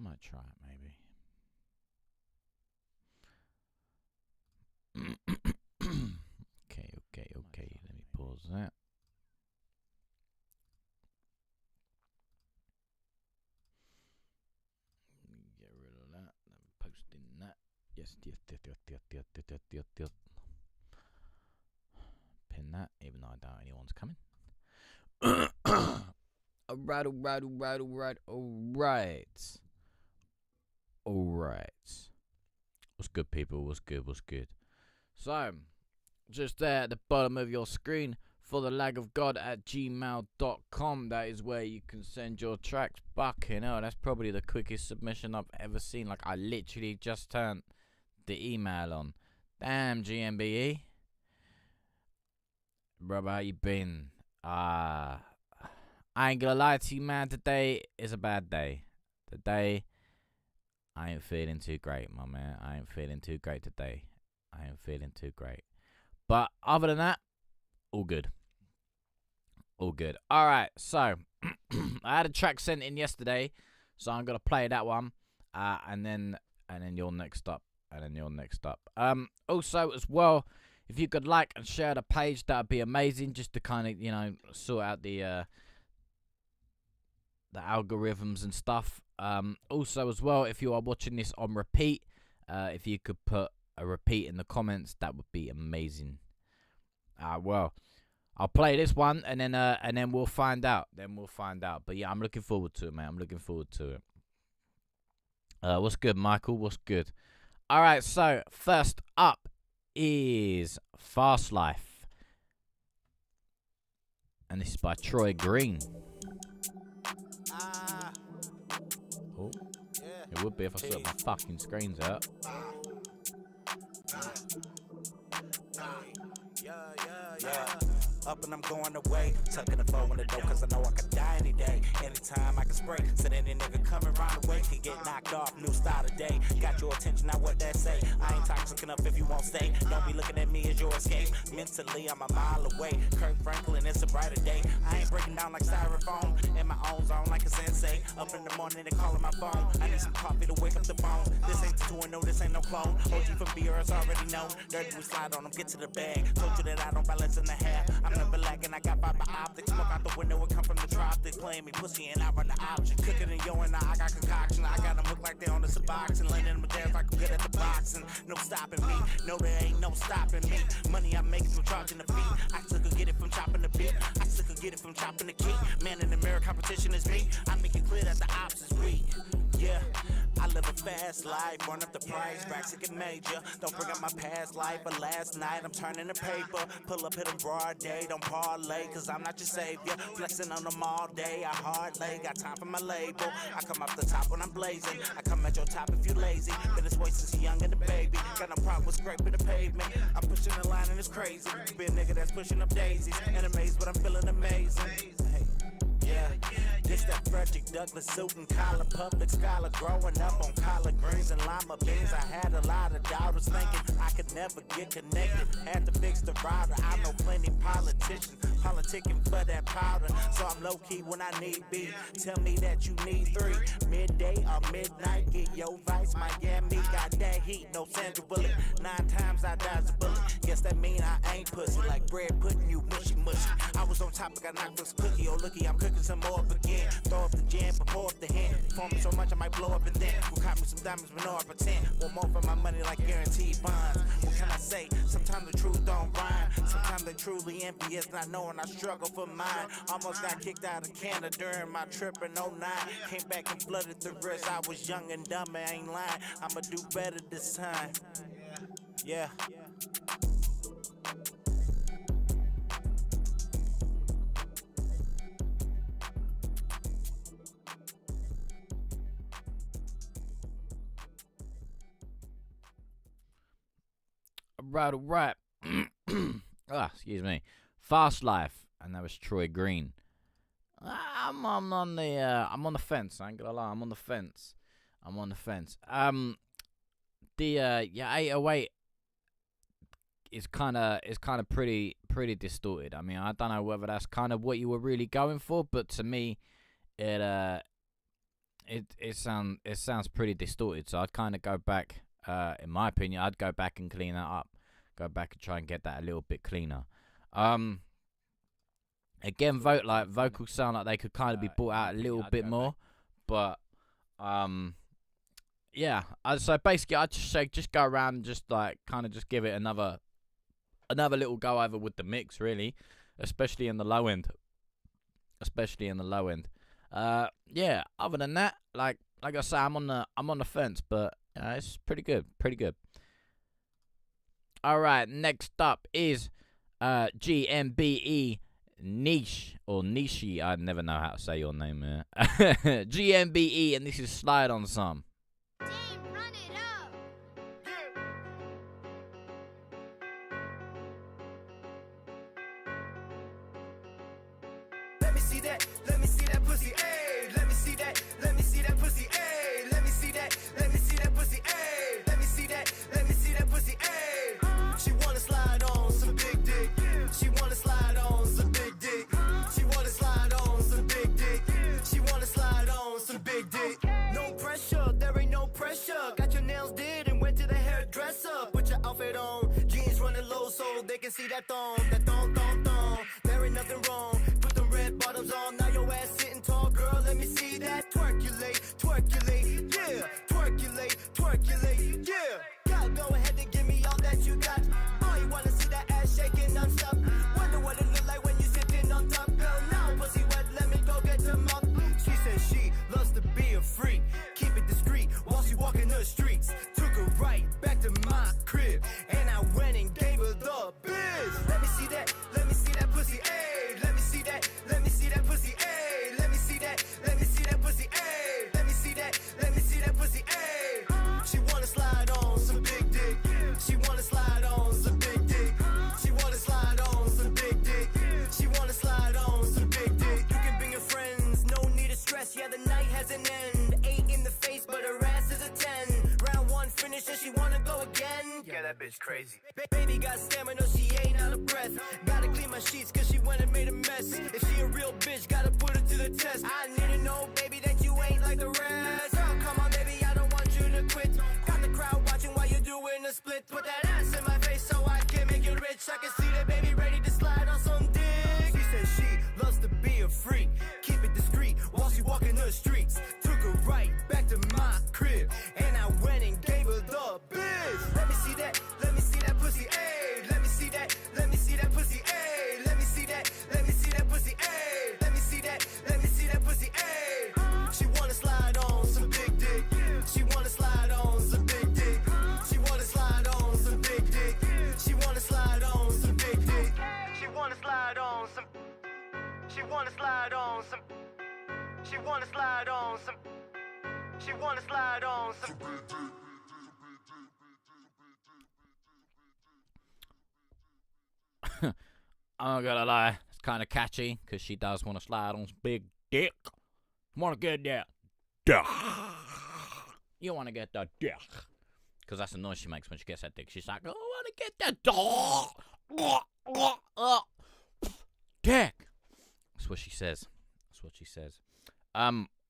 Might try it maybe. Okay. Let me pause that. Get rid of that. I'm posting that. Yes. Pin that, even though I doubt anyone's coming. Alright. What's good, people? What's good? So, just there at the bottom of your screen, forthelagofgod@gmail.com. That is where you can send your tracks. Fucking hell, that's probably the quickest submission I've ever seen. Like, I literally just turned the email on. Damn, GMBE. Brother, how you been? I ain't gonna lie to you, man. Today is a bad day. Today, I ain't feeling too great, my man. I ain't feeling too great today. But other than that, all good. Alright, so I had a track sent in yesterday, so I'm gonna play that one. And then you're next up. Also as well, if you could like and share the page, that'd be amazing, just to kind of, sort out the algorithms and stuff. Also as well, if you are watching this on repeat, if you could put a repeat in the comments, that would be amazing. Well, I'll play this one and then we'll find out. But yeah, I'm looking forward to it, man. What's good, Michael? What's good? All right, so first up is Fast Life, and this is by Troy Green. Oh, it would be if I sort my fucking screens out. Up and I'm going away, tucking the phone in the door, cause I know I could die any day. Anytime I can spray, said any nigga coming round the way can get knocked off, new style today. Got your attention, now what that say? I ain't toxic enough if you won't stay. Don't be looking at me as your escape. Mentally, I'm a mile away. Kirk Franklin, it's a brighter day. I ain't breaking down like styrofoam, in my own zone like a sensei. Up in the morning, they calling my phone. I need some coffee to wake up the bones. This ain't the 2-0, this ain't no clone. OG from BRS already know. Dirty, we slide on them, get to the bag. Told you that I don't balance in the half. I'm never lagging, I got fiber optics. Smoke out the window, it come from the tropics. Playing me pussy and I run the option. Cooking and yo and I got concoction. I got them look like they on the Suboxone. Landing them dance like I'm good at the boxing. No stopping me, no there ain't no stopping me. Money I'm making from charging the fee. I still could get it from chopping the beat. I still could get it from chopping the key. Man in the mirror, competition is me. I make it clear that the ops is weak. Yeah, I live a fast life, run up the price, racks it get major. Don't bring up my past life, but last night I'm turning the paper. Pull up, hit them broad day, don't parlay, cause I'm not your savior. Flexing on them all day, I hard lay, got time for my label. I come off the top when I'm blazing, I come at your top if you lazy. Been this way since young and the baby, got no problem with scraping the pavement. I'm pushing the line and it's crazy. Be a nigga that's pushing up daisies, and amazed, but I'm feeling amazing. Hey. Yeah, this that Frederick Douglass suit and collar, public scholar, growing up on collard greens and lima beans. I had a lot of doubters thinking I could never get connected. Had to fix the router. I know plenty politicians politicking for that powder, so I'm low key when I need be. Tell me that you need 3 midday or midnight. Get your vice, Miami got that heat. No Sandra Bullock. 9 times I dodged a bullet. Guess that mean I ain't pussy like bread pudding. You mushy. I was on top, I got knocked for this cookie. Oh looky, I'm cooking some more up again. Throw up the jam, but pour up the hand. Performing so much I might blow up and then who caught me some diamonds, but no I pretend. Want more for my money like guaranteed bonds. What can I say? Sometimes the truth don't rhyme. Sometimes they truly envious, not knowing I struggle for mine. Almost got kicked out of Canada during my trip in '09. Came back and flooded the rest. I was young and dumb, I ain't lying. I'ma do better this time. Yeah. Right. Excuse me. Fast Life, and that was Troy Green. I'm on the fence. I ain't gonna lie, I'm on the fence. The 808 is kind of pretty distorted. I mean, I don't know whether that's kind of what you were really going for, but to me, it it sounds pretty distorted. So I'd kind of go back. In my opinion, I'd go back and clean that up. Go back and try and get that a little bit cleaner. Again, vocals sound like they could kind of be brought out a little bit more, but yeah. So basically, I'd just say just go around and just like kind of just give it another little go over with the mix, really, especially in the low end. Yeah. Other than that, like I say, I'm on the fence, but it's pretty good. All right, next up is GMBE Niche or Nishi. I never know how to say your name, man. GMBE, and this is Slide on Some. Team, run it up. Let me see that pussy, ayy. Let me see that pussy, ayy. Let me see that pussy, ayy. Let me see that pussy, ayy. She wanna slide on some big dick. She wanna slide on some big dick. She wanna slide on some big dick. She wanna slide on some big dick. No pressure, there ain't no pressure. Got your nails did and went to the hairdresser. Put your outfit on, jeans running low so they can see that thong. There ain't nothing wrong. Put them red bottoms on, now your ass sitting tall, girl. Let me see that twerkulate, yeah. Twerkulate, yeah. God, go ahead and give me all that you got. Oh, you wanna see that ass shaking non-stop? Wonder what it look like when you sitting on top, girl. Now pussy wet, let me go get them up. She said she loves to be a freak. Keep it discreet while she walking the streets. Took her right back to my crib, and I went and gave her the biz. Let me see that pussy, ayy. Let me see that pussy, ayy. Let me see that pussy, ayy. Let me see that pussy, ayy. She wanna slide on some big dick. She wanna slide on some big dick. She wanna slide on some big dick. She wanna slide on some big dick. You can bring your friends, no need to stress. Yeah, the night has an end. 8 in the face, but her ass is a 10. Round 1 finish and she wanna go again. Yeah, that bitch crazy. Baby got stamina, she ain't out of breath. Gotta clean my sheets cause she went and made a mess. If she a real bitch, gotta put her to the test. I need to know, baby, that you ain't like the rest. Girl, come on, baby, I don't want you to quit. Got the crowd watching while you're doing a split. Put that ass in my face so I can make you rich. I can see that baby ready to slide on some dick. She said she loves to be a freak. Keep it discreet while she walking the streets. Took her right back to my crib, and I went and gave her the biz. Let me see that pussy, ayy. Let me see that pussy, ayy. Let me see that pussy, ayy. Let me see that pussy, ayy. She wanna slide on some big dick. She wanna slide on some big dick. She wanna slide on some big dick. She wanna slide on some big dick. She wanna slide on some. She wanna slide on some. She wanna slide on some. She wanna slide on some. I'm not gonna lie, it's kind of catchy because she does want to slide on some big dick. Want to get that dick? You want to get that dick? Because that's the noise she makes when she gets that dick. She's like, I want to get that dick. That's what she says.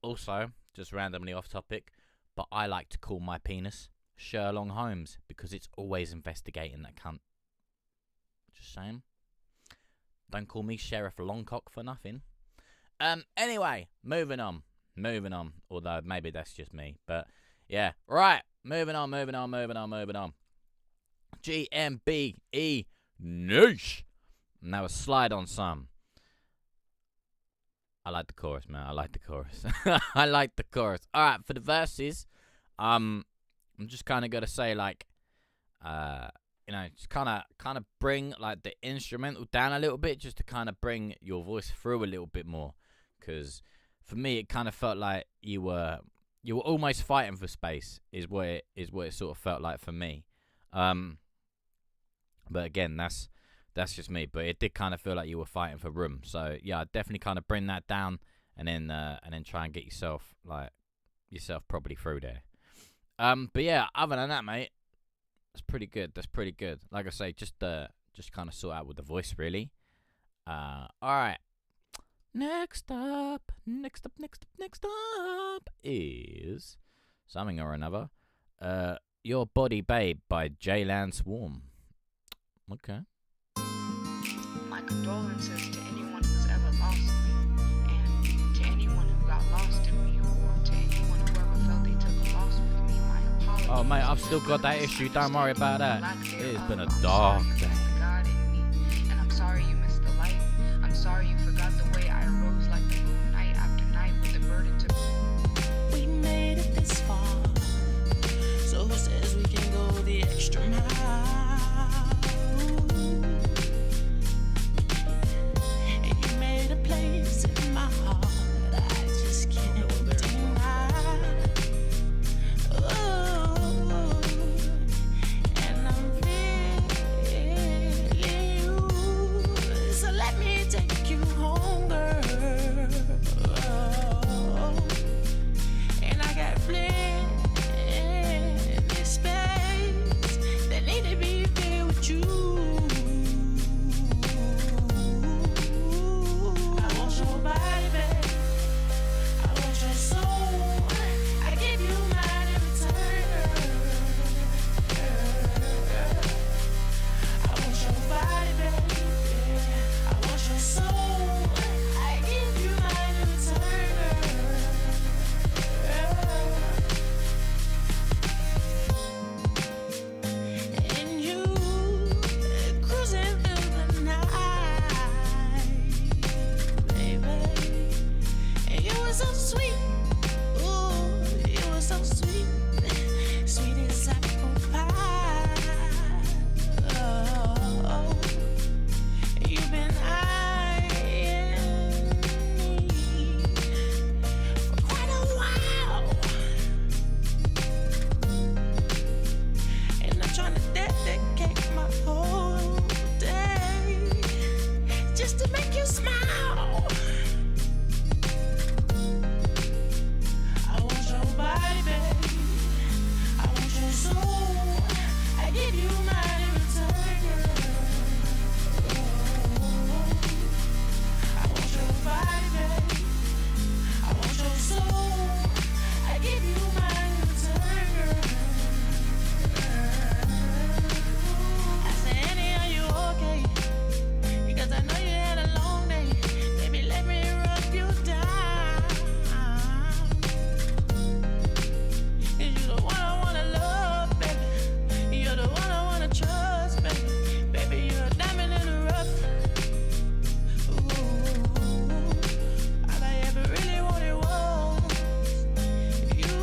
Also, just randomly off topic, but I like to call my penis Sherlock Holmes because it's always investigating that cunt. Just saying. Don't call me Sheriff Longcock for nothing. Anyway, moving on. Although maybe that's just me, but yeah. Right, moving on. GMBE Niche. Now a Slide on Some. I like the chorus, man. I like the chorus. All right, for the verses, I'm just kind of gonna say like, just kind of bring like the instrumental down a little bit, just to kind of bring your voice through a little bit more. Because for me, it kind of felt like you were almost fighting for space. Is what it sort of felt like for me. But again, that's just me. But it did kind of feel like you were fighting for room. So yeah, definitely kind of bring that down, and then try and get yourself probably through there. But yeah, other than that, mate, that's pretty good. Like I say, just kind of sort out with the voice, really. All right. Next up is something or another. Your Body Babe by Jaylan Swarm. Okay. My condolences to anyone who's ever lost me, and to anyone who got lost in me, or to anyone who ever felt they took a loss with me. My apologies. Oh mate, I've still got that issue. Don't worry about that. It has been a dark day. God in me, and I'm sorry you missed the light. I'm sorry you forgot the way I arose like the moon night after night with the burden to. We made it this far, so who says we can go the extra mile? And you made a place in my heart I just can't deny. Oh, and I'm really you, so let me take you home, girl. Oh, and I got plenty space that need to be filled with you. I want your body, babe. I want your soul. I give you mine in return. I want your body, babe. I want your soul. I give you mine in return. And you cruising through the night, baby. And you were so sweet. Ooh, you were so sweet. Sweet as apple pie. Oh, you've been eyeing me for quite a while. And I'm trying to dedicate my whole day just to make you smile. I want your body, babe. I want your soul. I give you mine in return, girl. I want your body, babe. I want your soul. I give you mine in return, girl. I said, Annie, are you okay? Because I know you had a long day. Baby, let me rub you down. 'Cause you're the one I wanna love, baby. You're the one I wanna trust, baby. Baby, you're a diamond in the rough. Ooh, all I ever really wanted was you,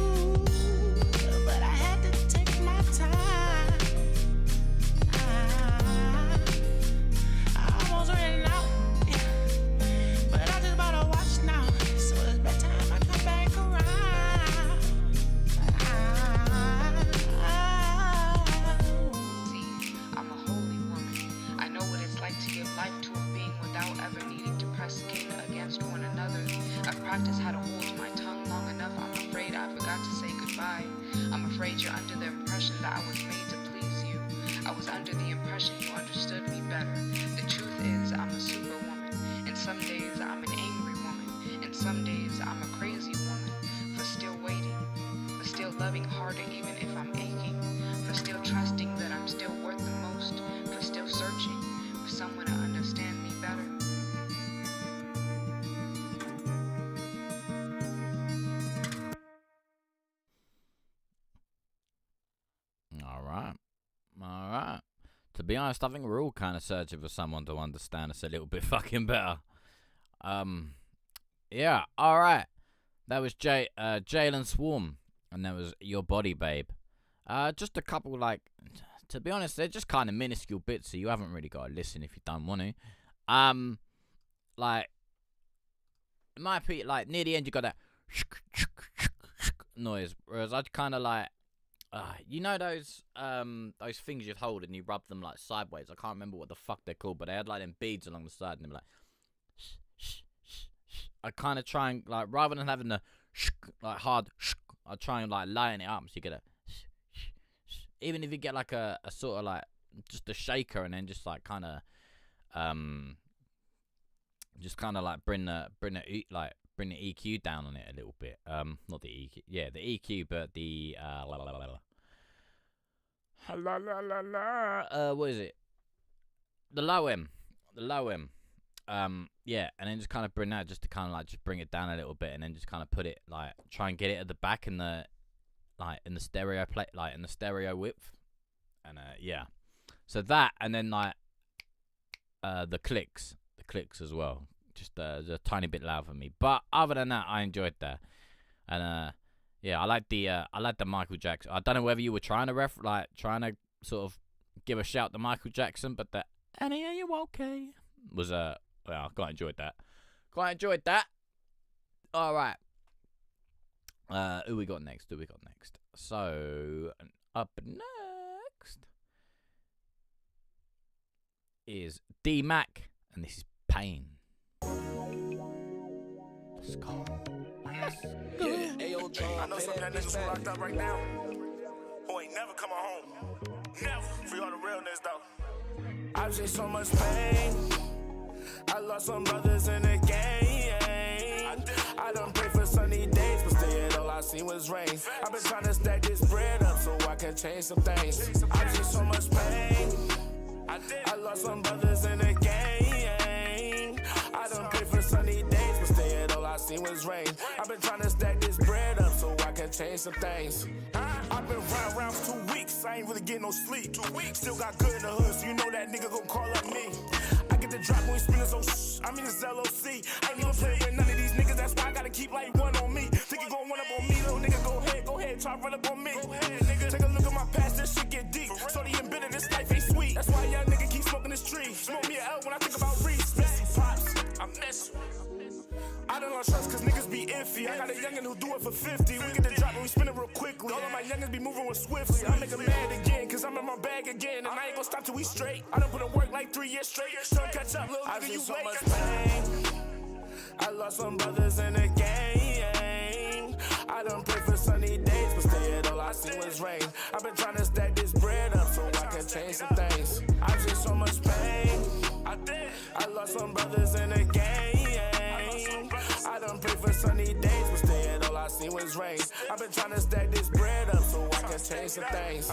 but I had to take my time. I almost ran out, but I just bought a watch now, so it's bedtime. I come back around. See, I'm a holy woman. I know what it's like to give life to a being without ever needing to press skin against one another. I've practiced how to hold my tongue long enough. I'm afraid I forgot to say goodbye. I'm afraid you're under the impression that I was made to please you. I was under the impression you understood me better. The truth is, I'm a superwoman. And some days I'm an angry woman. And some days I'm a crazy woman. For still waiting. For still loving harder even if I'm aching. For still trusting that I'm still worth the most. For still searching for someone to understand me better. All right. To be honest, I think we're all kind of searching for someone to understand us a little bit fucking better. Yeah. All right. That was Jaylan Swarm, and that was Your Body Babe. Just a couple, like, to be honest, they're just kind of minuscule bits, so you haven't really got to listen if you don't want to. Like, it might be like near the end you got that noise, whereas I'd kind of like, you know those things you'd hold and you rub them like sideways. I can't remember what the fuck they're called, but they had like them beads along the side, and they were like, I kind of try and, like, rather than having the like hard, I try and like line it up so you get a. Even if you get like a sort of like just a shaker and then just like kind of just kind of like bring the EQ down on it a little bit. Not the EQ, yeah, the EQ, but the what is it? The low M, yeah, and then just kind of bring that, just to kind of like just bring it down a little bit, and then just kind of put it like try and get it at the back in the stereo plate, like in the stereo width, and yeah, so that, and then like the clicks as well, just a tiny bit loud for me, but other than that, I enjoyed that, and yeah, I like the Michael Jackson. I don't know whether you were trying to sort of give a shout to Michael Jackson, but the "Annie, are you okay?" was well, I quite enjoyed that. All right. Who we got next? So up next is D Mac, and this is Pain. Let's go. I know some of that niggas who locked up right now who ain't never coming home. Never. Free all the realness though. I've seen so much pain. I lost some brothers in the game. I done prayed for sunny days, but still all I seen was rain. I've been trying to stack this bread up so I can change some things. I've seen so much pain. I lost some brothers in the game. I done prayed for sunny days, but still all I seen was rain. I've been trying to stack this bread up so I can change some things. I've been round for 2 weeks, I ain't really getting no sleep. 2 weeks, still got good in the hood, so you know that nigga gon' call up me. I get the drop when we spinning so I mean it's LOC. I ain't even playing with none of these niggas, that's why I gotta keep like one on me. Think you gon' run up on me, little nigga, go ahead, try run up on me. Go ahead, nigga, take a look at my past, this shit get deep. So the embittered, this life ain't sweet. That's why young nigga keep smoking this tree. Smoke me an L when I think about Reese. Missy Pops, I miss you. I don't trust cause niggas be iffy. I got a youngin' who do it for 50. We get the drop and we spin it real quickly. All of my youngins be moving with swiftly. I make 'em mad again cause I'm in my bag again. And I ain't gon' stop till we straight. I done put in work like 3 years straight. Tryna catch up, little nigga, you so late. Much pain. I lost some brothers in the game. I done prayed for sunny days, but still all I seen was rain. I've been trying to stack this bread up so I can change some things. I've seen so much pain. I lost some brothers in the game. I done prayed for sunny days, but still all I seen was rain. I've been trying to stack this bread up so I can change some things.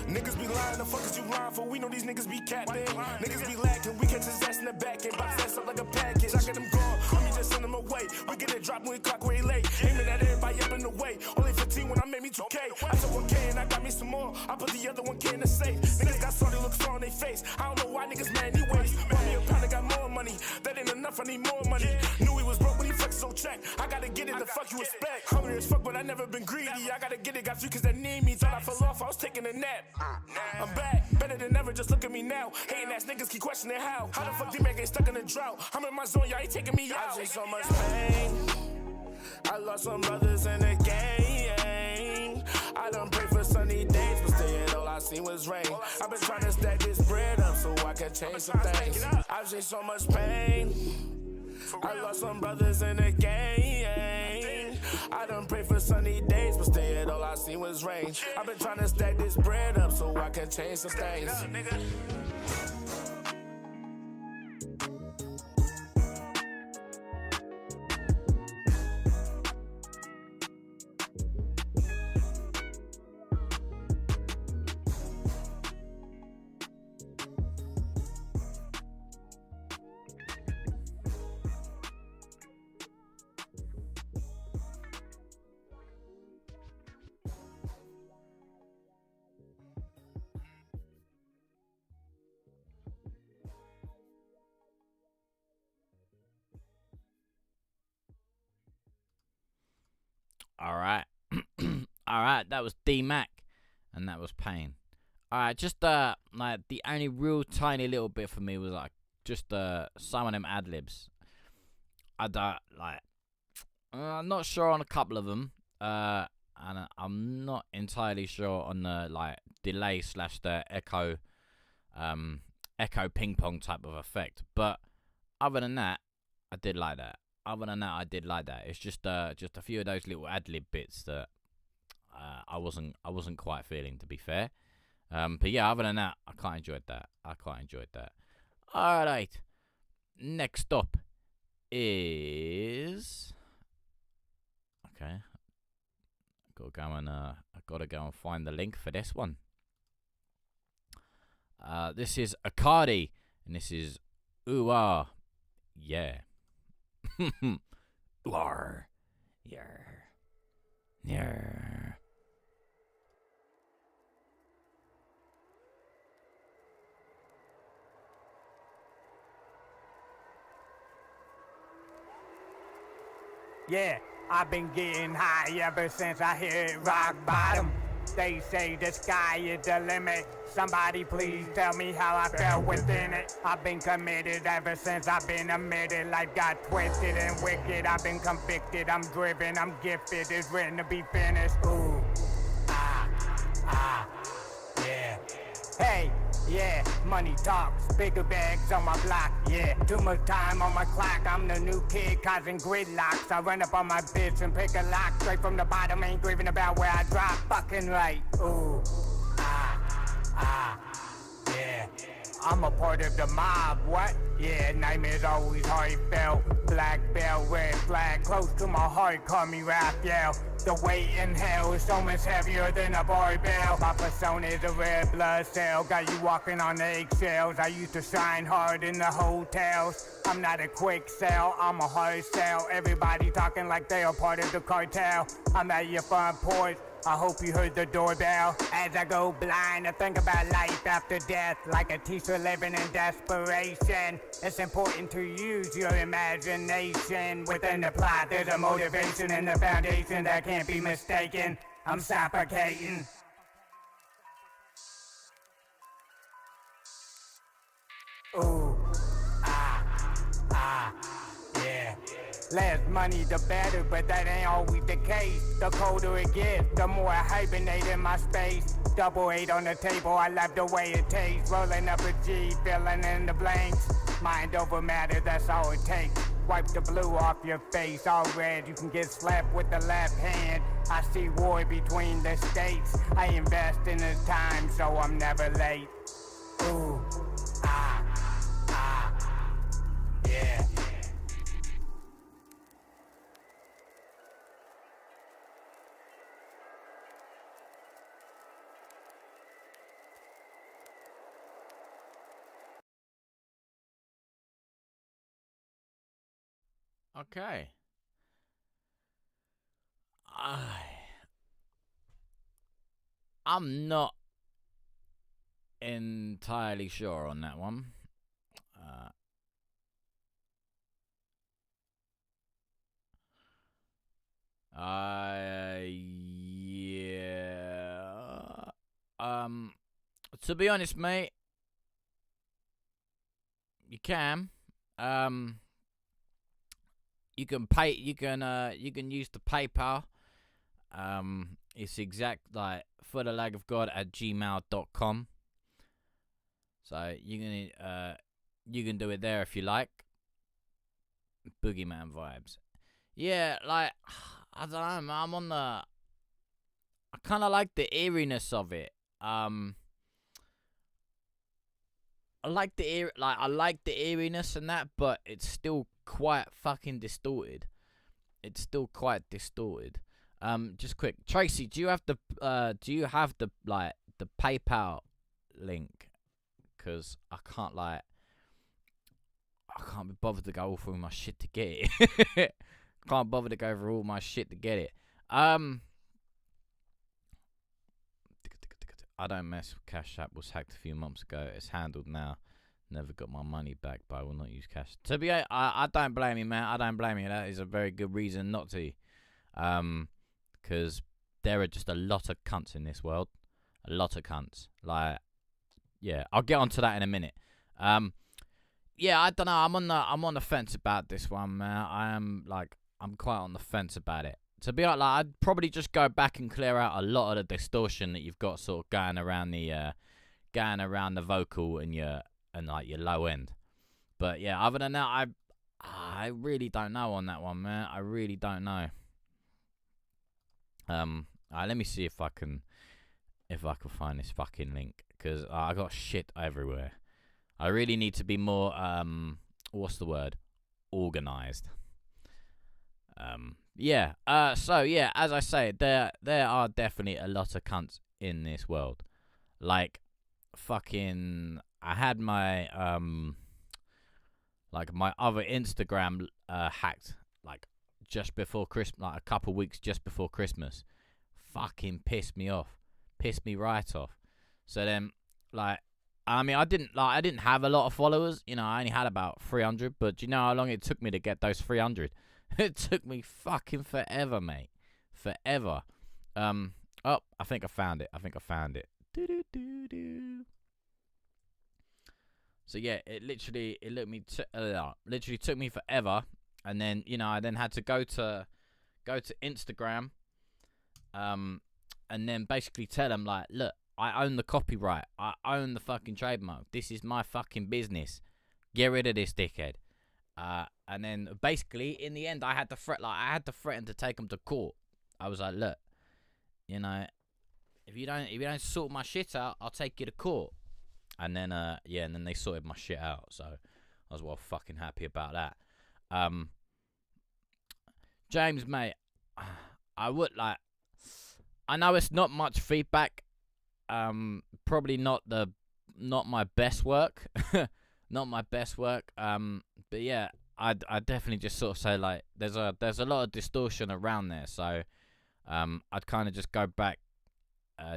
Niggas be lying, the fuck is you lying for? We know these niggas be capping. Niggas be lacking, we catch his ass in the back and box ass up like a package. I get them gone, let me just send them away. We get it dropped when we clock way late. Aiming at everybody up in the way. Only 15 when I made me 2K. I took 1K and I got me some more. I put the other 1K in the safe. Niggas got salty looks on their face. I don't know why niggas mad anyways. Bought me a pound, I got more money. That ain't enough, I need more money. Knew he was broke when he flexed so check. I gotta get it, the fuck you expect. Hungry as fuck, but I never been greedy. I gotta get it, got you cause they need me. Thought I fell off, I was taking a nap. I'm back, better than ever, just look at me now. Hating ass niggas keep questioning how. How the fuck D-Mac ain't stuck in the drought? I'm in my zone, y'all ain't taking me out. I've seen so much pain. I lost some brothers in the game. I done prayed for sunny days, but still all I seen was rain. I've been trying to stack this bread up so I can change some things. I've seen so much pain. I lost some brothers in the game. I done prayed for sunny days, but still all I seen was rain. I've been trying to stack this bread up so I can change some things. Alright, that was D-Mac, and that was Pain. Alright, just like the only real tiny little bit for me was like just some of them ad-libs. I don't like. I'm not sure on a couple of them, and I'm not entirely sure on the like delay / the echo ping pong type of effect. But other than that, I did like that. It's just a few of those little ad-lib bits that I wasn't quite feeling, to be fair. But yeah, other than that, I quite enjoyed that. Alright, next up is okay. I gotta go and find the link for this one. This is Akadi, and this is ooh ah, yeah. War, yeah, yeah. Yeah, I've been getting high ever since I hit rock bottom. They say the sky is the limit. Somebody please tell me how I felt within it. I've been committed ever since I've been admitted. Life got twisted and wicked. I've been convicted. I'm driven. I'm gifted. It's written to be finished. Ooh, yeah. Hey, yeah, money talks, bigger bags on my block, yeah. Too much time on my clock, I'm the new kid causing gridlocks. I run up on my bitch and pick a lock straight from the bottom, ain't grieving about where I drop, fucking right. Ooh, yeah. I'm a part of the mob, what? Yeah, nightmares always heartfelt. Black belt, red flag, close to my heart, call me Raphael. The weight in hell is so much heavier than a barbell. My persona is a red blood cell, got you walking on eggshells. I used to shine hard in the hotels. I'm not a quick sell, I'm a hard sell. Everybody talking like they are part of the cartel. I'm at your front porch, I hope you heard the doorbell. As I go blind, I think about life after death, like a teacher living in desperation. It's important to use your imagination. Within the plot, there's a motivation and a foundation that can't be mistaken. I'm suffocating. Ooh, yeah. Less money the better, but that ain't always the case. The colder it gets, the more I hibernate in my space. Double 8 on the table, I love the way it tastes. Rolling up a G, filling in the blanks. Mind over matter, that's all it takes. Wipe the blue off your face, all red. You can get slapped with the left hand. I see war between the states. I invest in the time, so I'm never late. Ooh, yeah. Okay. I'm not entirely sure on that one. Yeah. To be honest, mate, you can. You can pay. You can use the PayPal. It's exact like forthelagofgod@gmail.com. So you can do it there if you like. Boogeyman vibes. Yeah, like I don't know, man. I kind of like the eeriness of it. I like the eeriness and that, but it's still quite fucking distorted. It's still quite distorted. Just quick, Tracy, do you have the PayPal link? Cause I can't be bothered to go through my shit to get it. Can't bother to go through all my shit to get it. I don't mess with Cashapp. Was hacked a few months ago. It's handled now. Never got my money back, but I will not use cash. To be honest, I don't blame you, man. I don't blame you. That is a very good reason not to. Because there are just a lot of cunts in this world. A lot of cunts. Like, yeah, I'll get onto that in a minute. Yeah, I don't know. I'm on the fence about this one, man. I'm quite on the fence about it. To be honest, I'd probably just go back and clear out a lot of the distortion that you've got sort of going around the vocal and your low end. But yeah, other than that, I really don't know on that one, man. I really don't know. Let me see if I can find this fucking link, because I got shit everywhere. I really need to be more what's the word? organised. Yeah. So yeah, as I say, there are definitely a lot of cunts in this world. Like, fucking, I had my like my other Instagram hacked like just before Christmas, like a couple weeks just before Christmas. Fucking pissed me off, pissed me right off. So then, like, I mean, I didn't have a lot of followers. You know, I only had about 300. But do you know how long it took me to get those 300? It took me fucking forever, mate. Forever. Oh, I think I found it. So yeah, it literally took me forever, and then, you know, I then had to go to Instagram, and then basically tell them, like, look, I own the copyright, I own the fucking trademark. This is my fucking business. Get rid of this dickhead. And then basically in the end, I had to threaten to take them to court. I was like, look, you know, if you don't sort my shit out, I'll take you to court. And then and then they sorted my shit out. So I was well fucking happy about that. James, mate, I know it's not much feedback. Probably not my best work. Not my best work. But yeah, I'd definitely just sort of say, like, there's a lot of distortion around there. So I'd kind of just go back,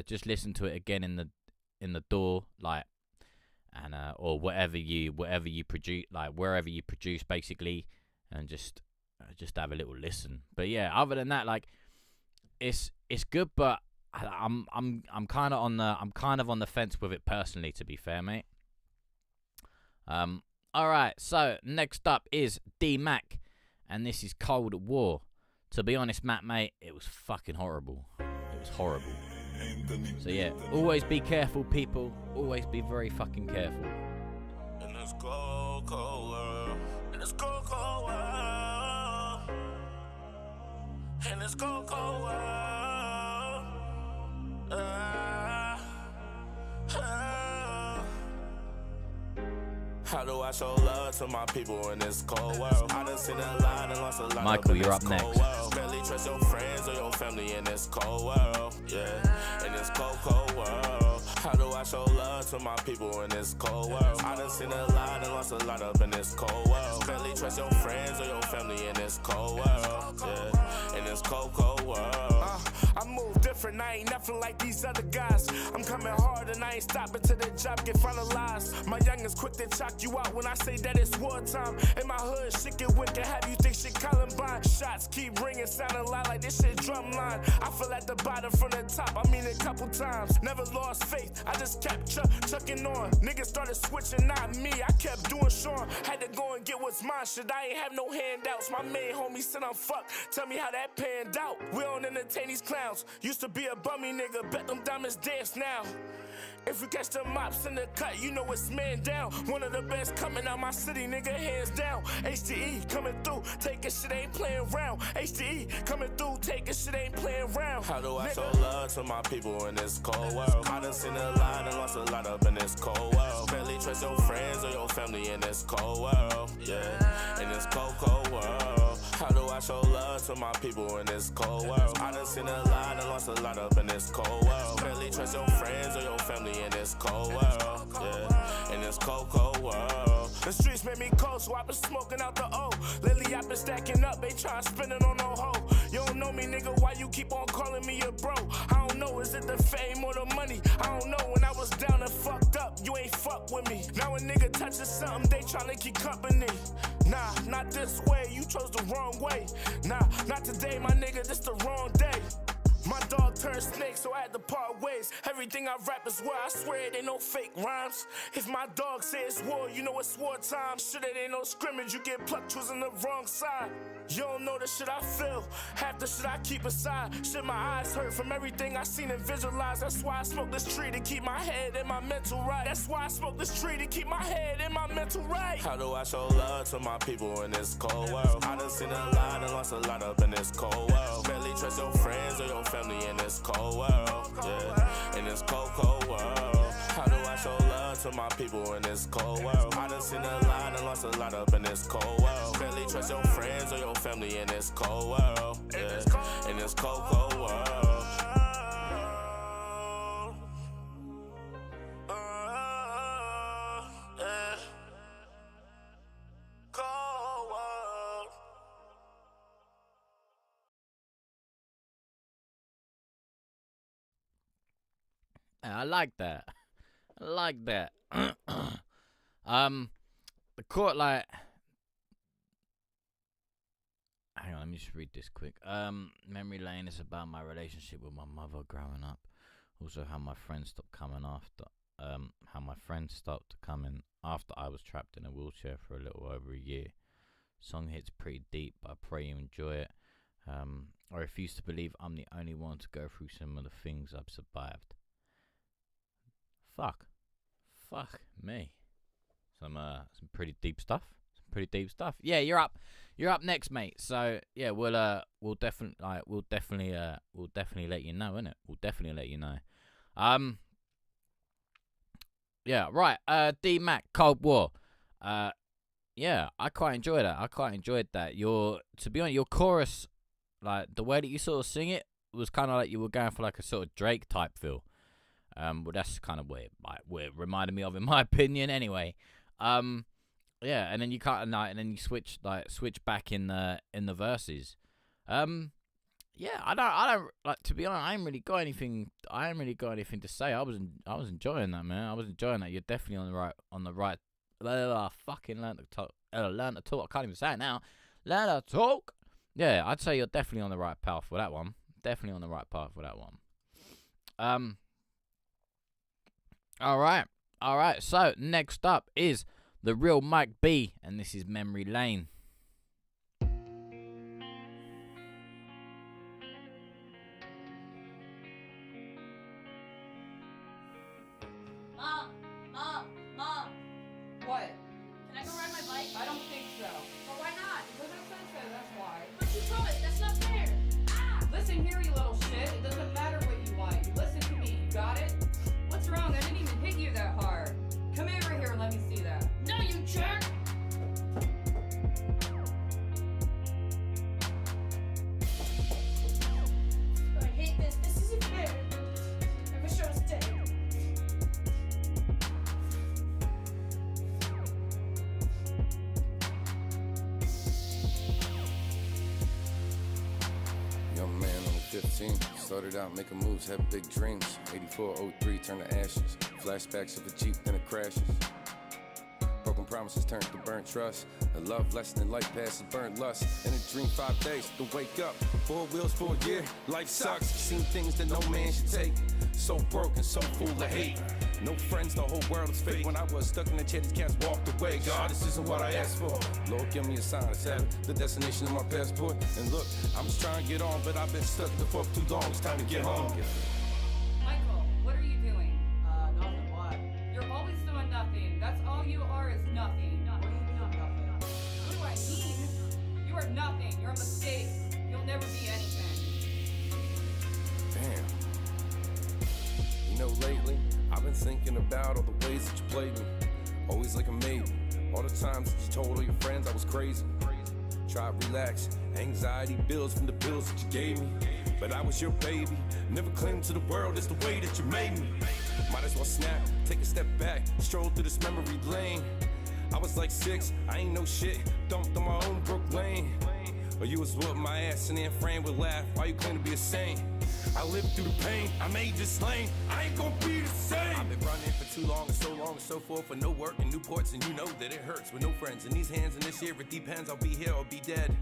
just listen to it again in the door, like, and or whatever you produce, like wherever you produce, basically, and just have a little listen. But yeah, other than that, like, it's good, but I'm kind of on the fence with it personally, to be fair, mate. Alright, so next up is D-Mac, and this is Cold War. To be honest, Matt, mate, it was fucking horrible. It was horrible. So yeah, always be careful, people. Always be very fucking careful. In this cold, cold world. In this cold, cold world. In this cold, cold world. How do I show love to my people in this cold world? I done seen a lot and lost a lot. Michael, you're up next. Barely trust your friends or your family in this cold world. Yeah, in this cold, cold world. How do I show love to my people in this cold world? I done seen a lot and lost a lot up in this cold world. Barely trust your friends or your family in this cold world. Yeah, in this cold, cold world. I move different, I ain't nothing like these other guys. I'm coming hard and I ain't stopping till the job get finalized. My youngins quick to chalk you out when I say that it's wartime. In my hood, shit get wicked, have you think shit Columbine? Shots keep ringing, sounding loud like this shit drumline. I feel at the bottom from the top, I mean a couple times. Never lost faith, I just kept chucking on. Niggas started switching, not me, I kept doing Sean. Had to go and get what's mine, shit, I ain't have no handouts. My main homie said I'm fucked, tell me how that panned out. We don't entertain these clowns, used to be a bummy nigga, bet them diamonds dance now. If we catch the mops in the cut, you know it's man down. One of the best coming out my city, nigga, hands down. HTE coming through, taking shit, ain't playing around. HTE coming through, taking shit, ain't playing around. How do I show love to my people in this cold world? I done seen a lot and lost a lot up in this cold world. Barely trust your friends or your family in this cold world. Yeah, in this cold, cold world. How do I show love to my people in this cold world? I done seen a lot and lost a lot up in this cold world. Barely trust your friends or your family in this cold world. Yeah, in this cold, cold world. The streets made me cold, so I been smoking out the O. Lately I been stacking up, they try to spin it on no hoe. You don't know me, nigga, why you keep on calling me a bro? I don't know, is it the fame or the money? I don't know, when I was down and fucked up, you ain't fuck with me. Now a nigga touches something, they tryna keep company. Nah, not this way, you chose the wrong way. Nah, not today, my nigga, this the wrong day. My dog turned snake, so I had to part ways. Everything I rap is war, I swear it ain't no fake rhymes. If my dog say it's war, you know it's wartime. Shit, it ain't no scrimmage, you get plucked choosing the wrong side. You don't know the shit I feel, half the shit I keep aside. Shit, my eyes hurt from everything I seen and visualized. That's why I smoke this tree to keep my head and my mental right. That's why I smoke this tree to keep my head and my mental right. How do I show love to my people in this cold world? I done seen a lot and lost a lot up in this cold world. Barely trust your friends or your family in this cold world. Yeah, in this cold, cold world. How do I show love to my people in this cold world. I done seen a lot and lost a lot up in this cold world. Barely trust your friends or your family in this cold world. Yeah, in this cold, cold world. I like that. I like that. The court, like, hang on, let me just read this quick. Memory lane is about my relationship with my mother growing up. Also, how my friends stopped coming after. How my friends stopped coming after I was trapped in a wheelchair for a little over a year. Song hits pretty deep, but I pray you enjoy it. I refuse to believe I'm the only one to go through some of the things I've survived. Fuck me. Some pretty deep stuff. Yeah, you're up next, mate. So yeah, we'll definitely let you know, innit? We'll definitely let you know. Yeah, right. D Mac, Cold War. Yeah, I quite enjoyed that. To be honest, your chorus, like the way that you sort of sing it, was kind of like you were going for like a sort of Drake type feel. Well, that's kind of what it reminded me of, in my opinion. Anyway, yeah, and then you cut a night, and then you switch back in the verses. Yeah, I don't like, to be honest. I ain't really got anything to say. I was enjoying that, man. I was enjoying that. You're definitely on the right. Fucking learn to talk. I can't even say it now. Learn to talk. Yeah, I'd say you're definitely on the right path for that one. All right. So next up is the real Mike B, and this is Memory Lane. Mom. What? Can I go ride my bike? I don't think so. Well, why not? Because I said so, that's why. But you promised, that's not fair. Ah! Listen here, you little shit. It doesn't matter what you want. You listen to me, you got it? What's wrong? I didn't even hit you that hard. Come over here and let me see that. No, you jerk! I hate this. This isn't fair. I wish I was dead. Young man, only 15, started out making moves, had big dreams. 84, 03, turned to ashes. Flashbacks of a Jeep, then it crashes. Broken promises turned to burnt trust. A love lesson in life passes burnt lust. In a dream 5 days to wake up. 4 wheels for a year, life sucks. Seen things that no man should take. So broken, so full of hate. No friends, the whole world is fake. When I was stuck in the chair, these cats walked away. God, this isn't what I asked for. Lord, give me a sign. It's at the destination of my passport. And look, I'm just trying to get on, but I've been stuck in the fuck too long. It's time to get home. Michael, what are you doing? Nothing. What? You're always doing nothing. That's all you are is nothing. What do you mean I'm nothing? What do I mean? You are nothing. You're a mistake. You'll never be anything. Damn. You know, lately, I've been thinking about all the ways that you played me. Always like a maybe. All the times that you told all your friends I was crazy. Try to relax. Anxiety builds from the pills that you gave me. But I was your baby. Never claimed to the world it's the way that you made me. Might as well snap, take a step back, stroll through this memory lane. I was like 6, I ain't no shit, dumped on my own broke lane. Or you was whooping my ass and then Fran would laugh. Why you claim to be a saint? I lived through the pain, I made this lane. I ain't gonna be the same. I've been running for too long and so forth for no work and new ports, and you know that it hurts with no friends. In these hands and this year it depends. I'll be here or be dead.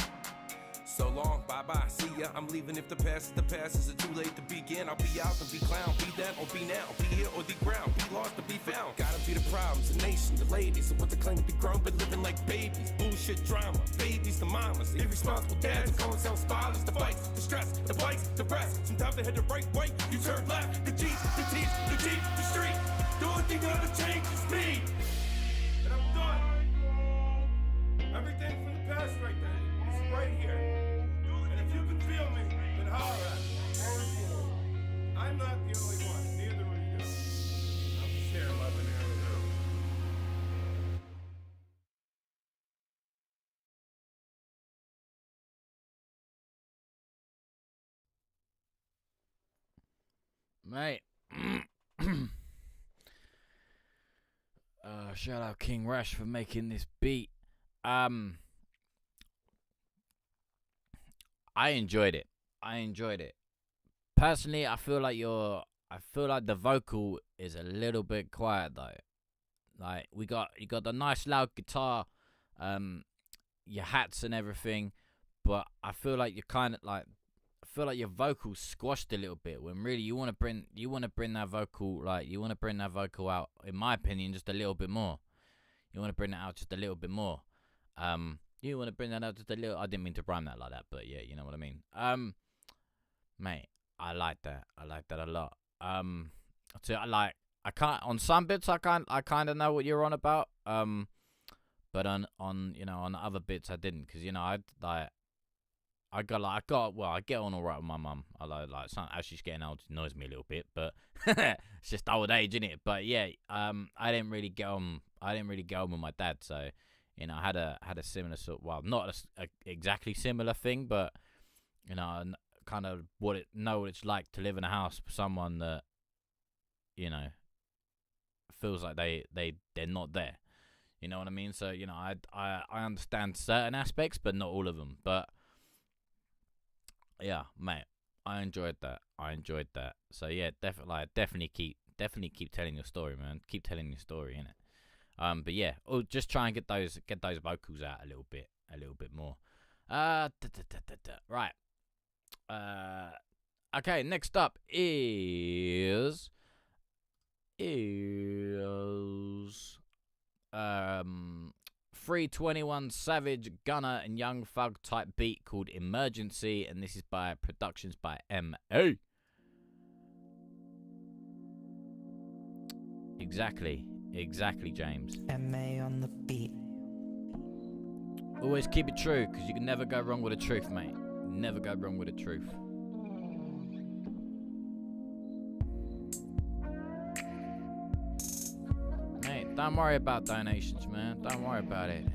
So long, bye-bye, see ya. I'm leaving if the past is the past. Is it too late to begin? I'll be out and be clown. Be then or be now. Be here or the ground. Be lost or be found. Gotta be the problems, the nation, the ladies. So what they claim to be grown but living like babies. Bullshit drama. Babies, the mamas. Irresponsible dads. The going sound spineless. The fights, the stress, the bites, the rest. Sometimes they head the right way. You turn left. The G's, the T's, the G, the street. The only thing that'll change is me. And I'm done. Everything from the past right there. It's right here. And if you can feel me, then holler at me. I'm not the only one, neither are you. I'm just here loving her. Mate. Shout out King Rash for making this beat. I enjoyed it. Personally, I feel like the vocal is a little bit quiet though. Like you got the nice loud guitar, your hats and everything, but I feel like you're kind of like, I feel like your vocal's squashed a little bit when really you want to bring that vocal out, in my opinion, just a little bit more. You want to bring that out just a little bit more. You want to bring that out just a little. I didn't mean to rhyme that like that, but yeah, you know what I mean. Mate, I like that a lot. So I can't, on some bits I kind of know what you're on about. But on the other bits I didn't, because I get on all right with my mum. As she's getting old, it annoys me a little bit, but it's just old age, innit? But yeah, I didn't really get on with my dad, so I had a similar sort. Well, not a exactly similar thing, but kind of know what it's like to live in a house with someone that feels like they're not there. You know what I mean? So I understand certain aspects, but not all of them. But yeah, mate, I enjoyed that. So yeah, definitely keep telling your story, man. Keep telling your story, innit? But yeah, just try and get those vocals out a little bit more. Right. Okay, next up is 321 Savage, Gunna and Young Thug type beat called Emergency, and this is by productions by M.A. Exactly, James. M.A. on the beat. Always keep it true, because you can never go wrong with the truth, mate. Never go wrong with the truth. Mate, don't worry about donations, man. Don't worry about it.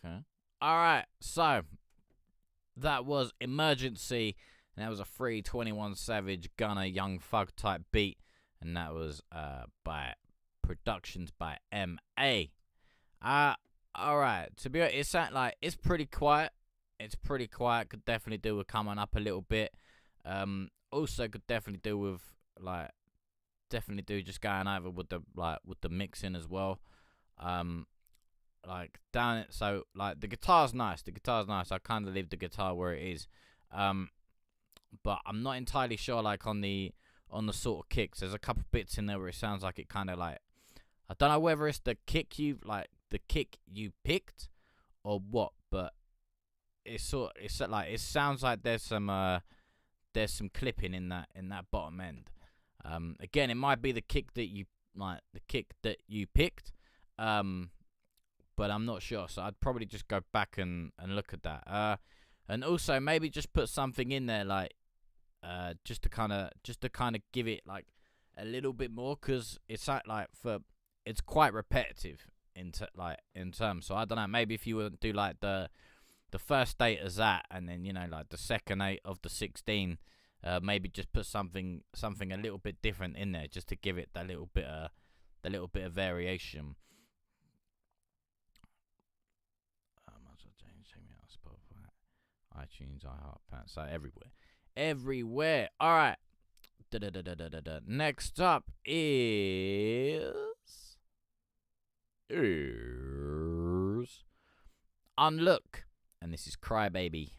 Okay. All right. So that was Emergency, and that was a free 21 Savage Gunner Young Thug type beat, and that was by productions by MA. All right. To be honest, it's pretty quiet. It's pretty quiet. Could definitely do with coming up a little bit. Also could definitely do with just going over with the mixing as well. Down it. So the guitar's nice. I kind of leave the guitar where it is. But I'm not entirely sure on the sort of kicks. There's a couple bits in there where it sounds like it kind of I don't know whether it's the kick you picked or what, but it sounds like there's some clipping in that bottom end. Again, it might be the kick that you picked, but I'm not sure. So I'd probably just go back and look at that. And also maybe just put something in there just to kind of give it a little bit more, because it's it's quite repetitive in terms. So I don't know. Maybe if you would do the first 8 as that, and then the second 8 of the 16, maybe just put something a little bit different in there, just to give it that little bit of variation. Spotify, iTunes, iHeart, so everywhere. All right. Next up is Unlook, and this is Crybaby.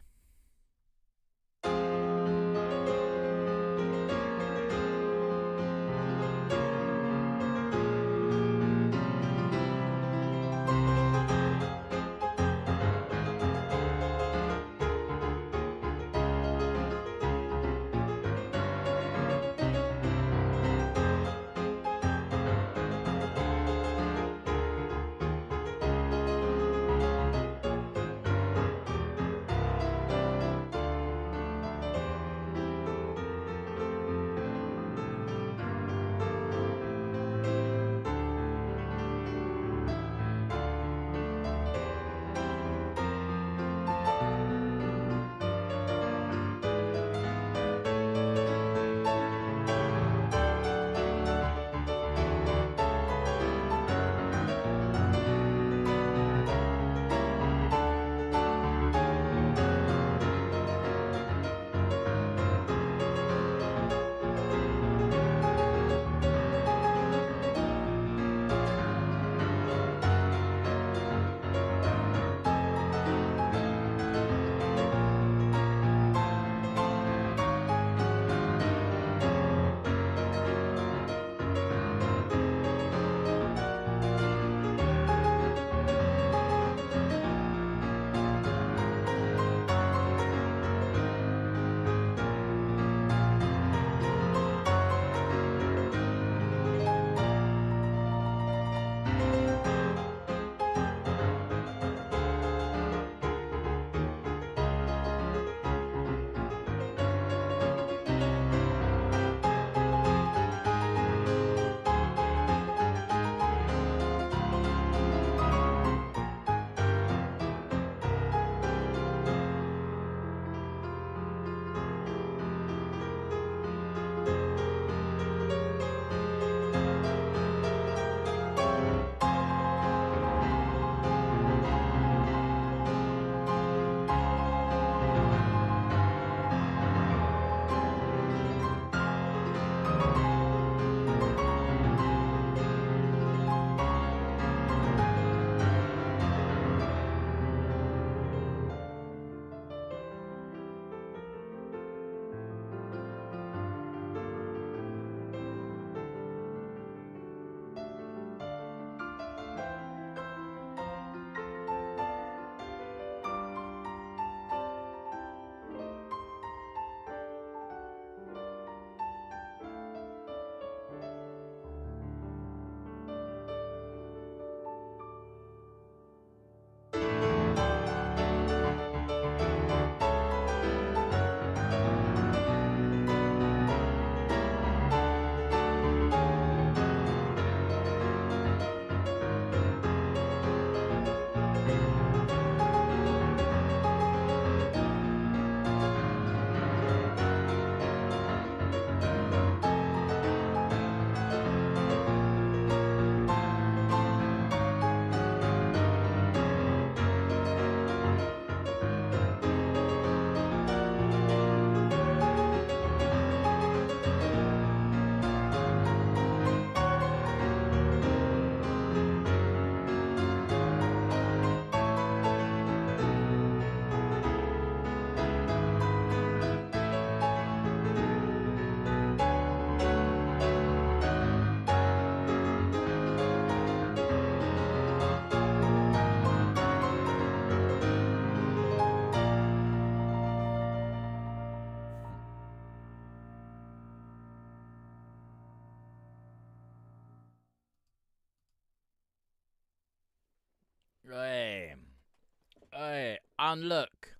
Hey, hey, Unlook,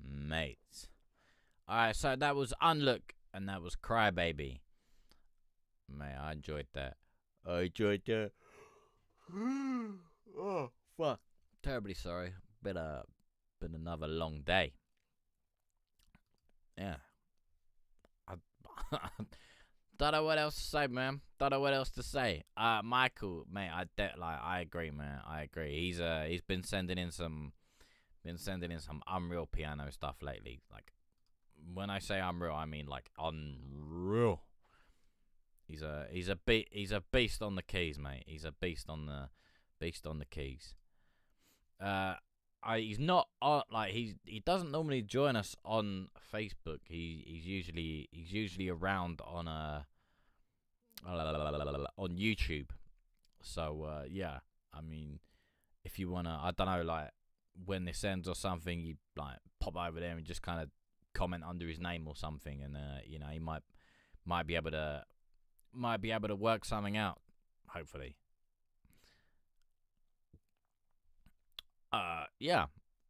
mate. Alright, so that was Unlook, and that was Crybaby. Mate, I enjoyed that. Oh, fuck. Terribly sorry. Been another long day. Yeah. I don't know what else to say, man. Don't know what else to say. Michael, mate, I agree, man. I agree. He's been sending in some unreal piano stuff lately. Like, when I say unreal, I mean like unreal. He's a beast on the keys, mate. He's a beast on the keys. He's not on, like, he doesn't normally join us on Facebook. He's usually around on on YouTube. So yeah, I mean, if you wanna, I don't know, like, when this ends or something, you like pop over there and just kind of comment under his name or something, and you know, he might be able to work something out, hopefully. Yeah.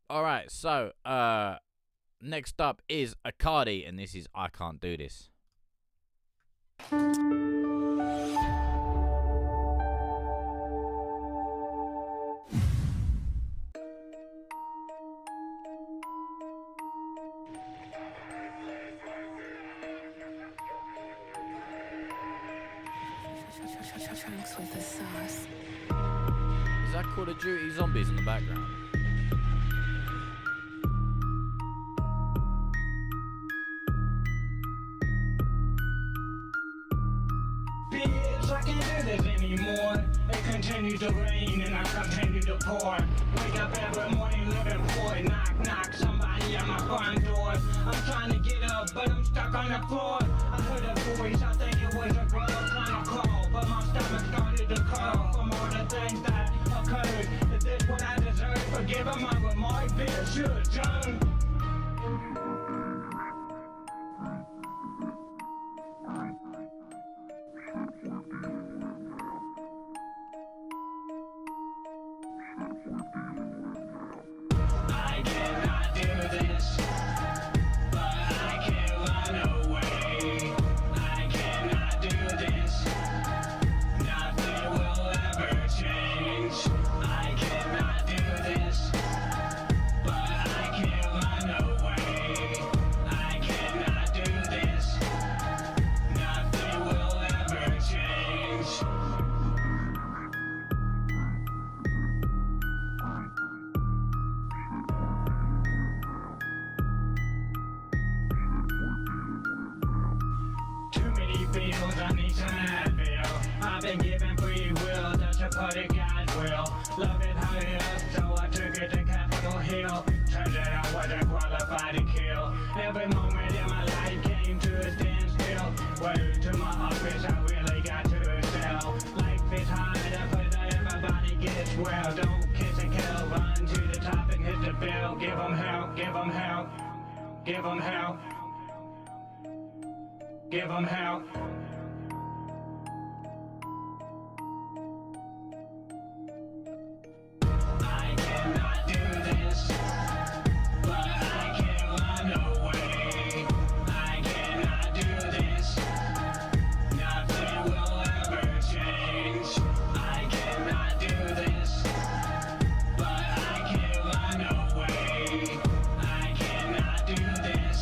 Alright, so next up is Akadi, and this is I Can't Do This. With the sauce. Is that Call of Duty Zombies in the background? Bitch, I can't do this anymore. It continues to rain and I continue to pour. Wake up every morning living poor. Knock, knock, somebody at my front door. I'm trying to get up, but I'm stuck on the floor. I heard a voice, I think it was a girl trying to call, but my stomach started to curl from all the things that occurred. Is this what I deserve? Forgive my remark, bitch, should've done. I cannot do this, but I can't run away. I cannot do this, nothing will ever change. I cannot do this, but I can't run away. I cannot do this, nothing will ever change. Too many feels, I need some Advil. I've been given free will, just to put it God's will. Love it, hurry up, so I took it to Capitol Hill. Turns out I wasn't qualified to kill. Every moment in my life came to a standstill. Word to my office, I really got to excel. Life is hard, but everybody gets well. Don't kiss and kill, run to the top and hit the bell. Give 'em hell, give 'em hell, give 'em hell. Give 'em hell. I cannot do this, but I can't run away. I cannot do this, nothing will ever change. I cannot do this, but I can't run away. I cannot do this,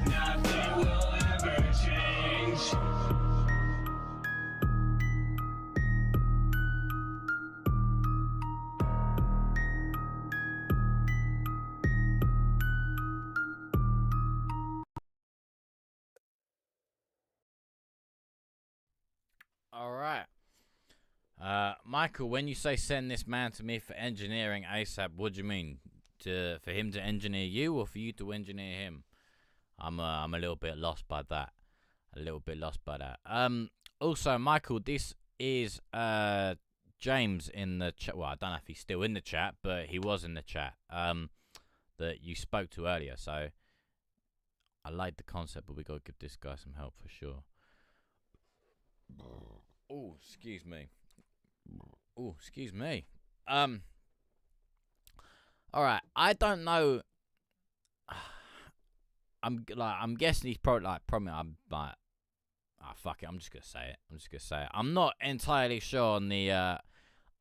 nothing will ever change. Alright. Michael, when you say send this man to me for engineering ASAP, what do you mean? For him to engineer you, or for you to engineer him? I'm a little bit lost by that. Also, Michael, this is James in the chat. Well, I don't know if he's still in the chat, but he was in the chat. That you spoke to earlier. So I like the concept, but we gotta give this guy some help for sure. Oh, excuse me. All right. I don't know. I'm guessing he's probably I'm like, fuck it. I'm just gonna say it. I'm not entirely sure on the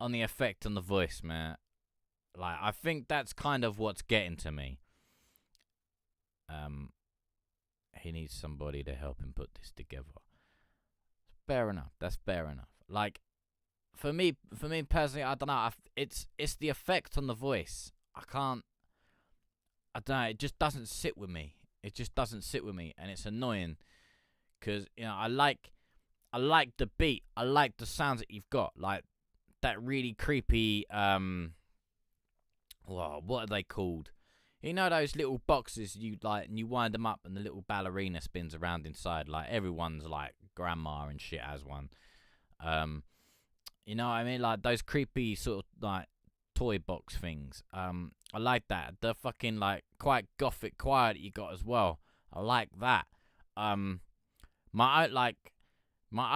effect on the voice, man. Like, I think that's kind of what's getting to me. He needs somebody to help him put this together. Fair enough. That's fair enough. Like, for me personally, I don't know. It's the effect on the voice. I don't know. It just doesn't sit with me. And it's annoying because I like the beat. I like the sounds that you've got, like that really creepy. Well, what are they called? You know those little boxes you like, and you wind them up, and the little ballerina spins around inside. Like, everyone's like grandma and shit has one. You know what I mean? Like those creepy sort of like toy box things. I like that. The fucking like quite gothic choir that you got as well. I like that. My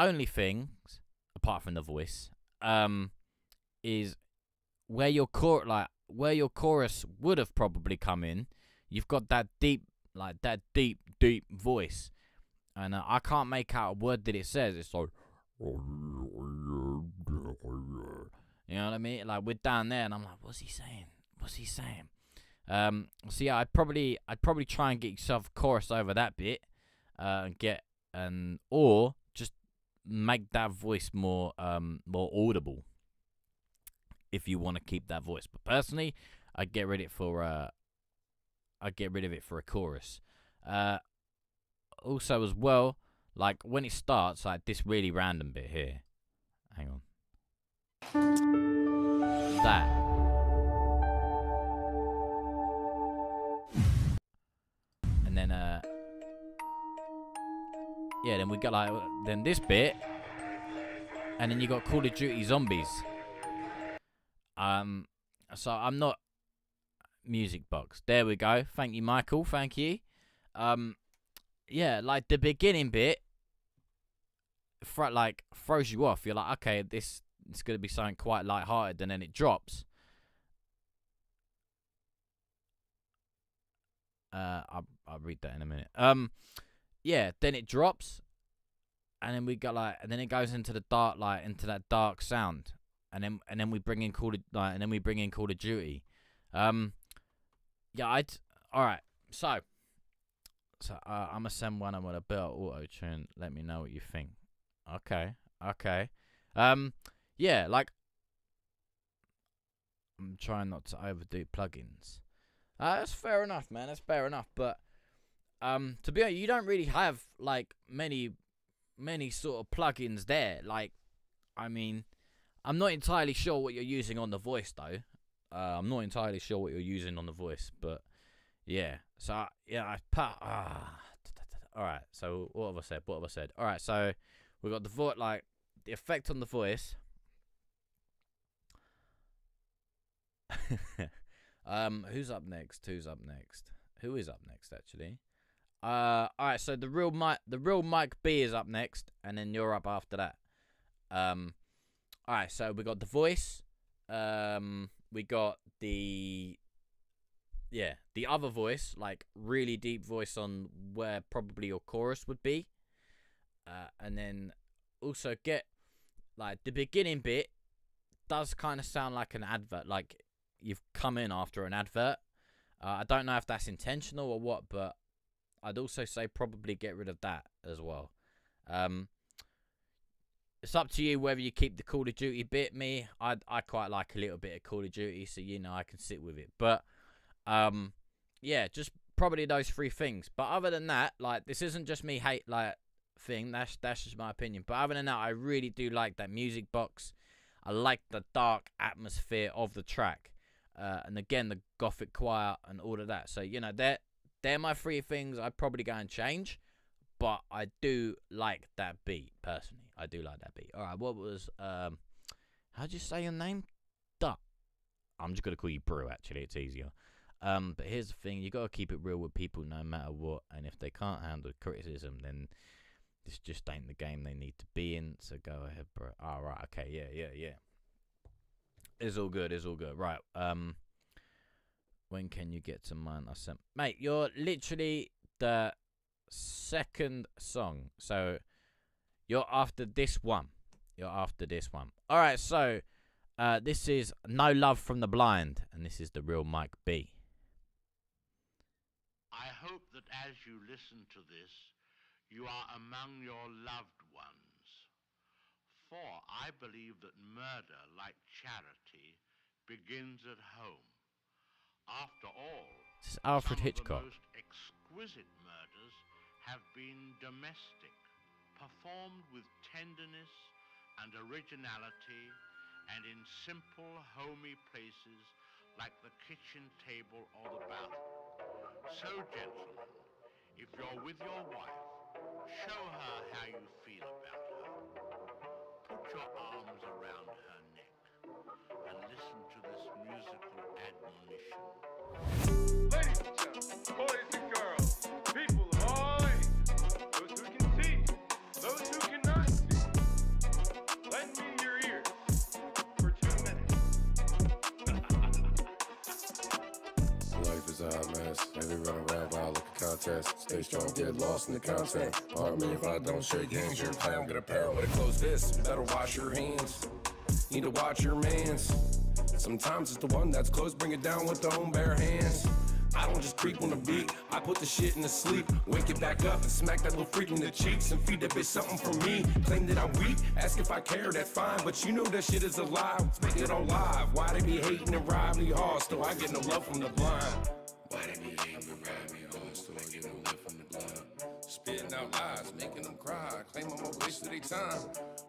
only things apart from the voice, is where your chorus would have probably come in. You've got that deep voice, and I can't make out a word that it says. It's like, you know what I mean? Like, we're down there, and I'm like, what's he saying? So yeah, I'd probably try and get yourself a chorus over that bit, or just make that voice more audible if you want to keep that voice. But personally, I'd get rid of it for a chorus. Also as well, like when it starts, like this really random bit here. Hang on. That. And then then we got then this bit, and then you got Call of Duty Zombies. So I'm not music box. There we go. Thank you, Michael. Thank you. Yeah, like the beginning bit, throws you off. You're like, okay, it's gonna be something quite light-hearted, and then it drops. I'll read that in a minute. Yeah, then it drops, and then we got and then it goes into the dark, into that dark sound, and then we bring in Call of Duty. Yeah, all right. So I'm gonna send one. I'm gonna build auto tune. Let me know what you think. Okay. Yeah, like I'm trying not to overdo plugins. That's fair enough, man. That's fair enough. But to be honest, you don't really have many sort of plugins there. Like, I mean, I'm not entirely sure what you're using on the voice though. But yeah. So yeah, all right. So what have I said? All right. So we got the the effect on the voice. Who's up next? Who is up next? Actually. All right. So the real Mike B is up next, and then you're up after that. All right. So we got the voice. We got the other voice, like really deep voice on where probably your chorus would be. And then also get the beginning bit does kind of sound like an advert, like you've come in after an advert. I don't know if that's intentional or what, but I'd also say probably get rid of that as well. It's up to you whether you keep the Call of Duty bit. I quite like a little bit of Call of Duty, so I can sit with it. But yeah, just probably those three things. But other than that, this isn't just me hate thing. That's just my opinion. But other than that, I really do like that music box. I like the dark atmosphere of the track, and again the gothic choir and all of that. So they're my three things I'd probably go and change. But I do like that beat personally. I do like that beat. All right, what was how'd you say your name? Duh. I'm just gonna call you Brew. Actually, it's easier. But here's the thing: you gotta keep it real with people, no matter what. And if they can't handle criticism, then this just ain't the game they need to be in. So go ahead, bro. All right, okay, yeah. It's all good. It's all good. Right. When can you get to mine? I sent, mate. You're literally the second song. So you're after this one. You're after this one. All right. So this is No Love from the Blind, and this is the real Mike B. I hope that as you listen to this, you are among your loved ones. For I believe that murder, like charity, begins at home. After all, This is Alfred some Hitchcock. of the most exquisite murders have been domestic, performed with tenderness and originality, and in simple, homey places like the kitchen table or the bathroom. So, gentlemen, if you're with your wife, show her how you feel about her. Put your arms around her neck and listen to this musical admonition. Ladies and gentlemen, boys and girls, people of all ages, those who can see, those who cannot see, lend me your ears for 2 minutes. Life is a hot mess. Every run around wild like a contest. Stay strong, get lost in the content. Pardon me if I don't shake hands. You're a clown, get a pair with a closed fist. You better wash your hands. Need to watch your mans. Sometimes it's the one that's close, bring it down with the own bare hands. I don't just creep on the beat, I put the shit in the sleep. Wake it back up and smack that little freak in the cheeks and feed that bitch something from me. Claim that I'm weak, ask if I care, that's fine. But you know that shit is a lie, let's make it all live. Why they be hating and rob me hostile? I get no love from the blind. Why they be hating and rob me hostile? I get no love from the blind. Spitting out lies, making them cry, claim I'm a waste of their time.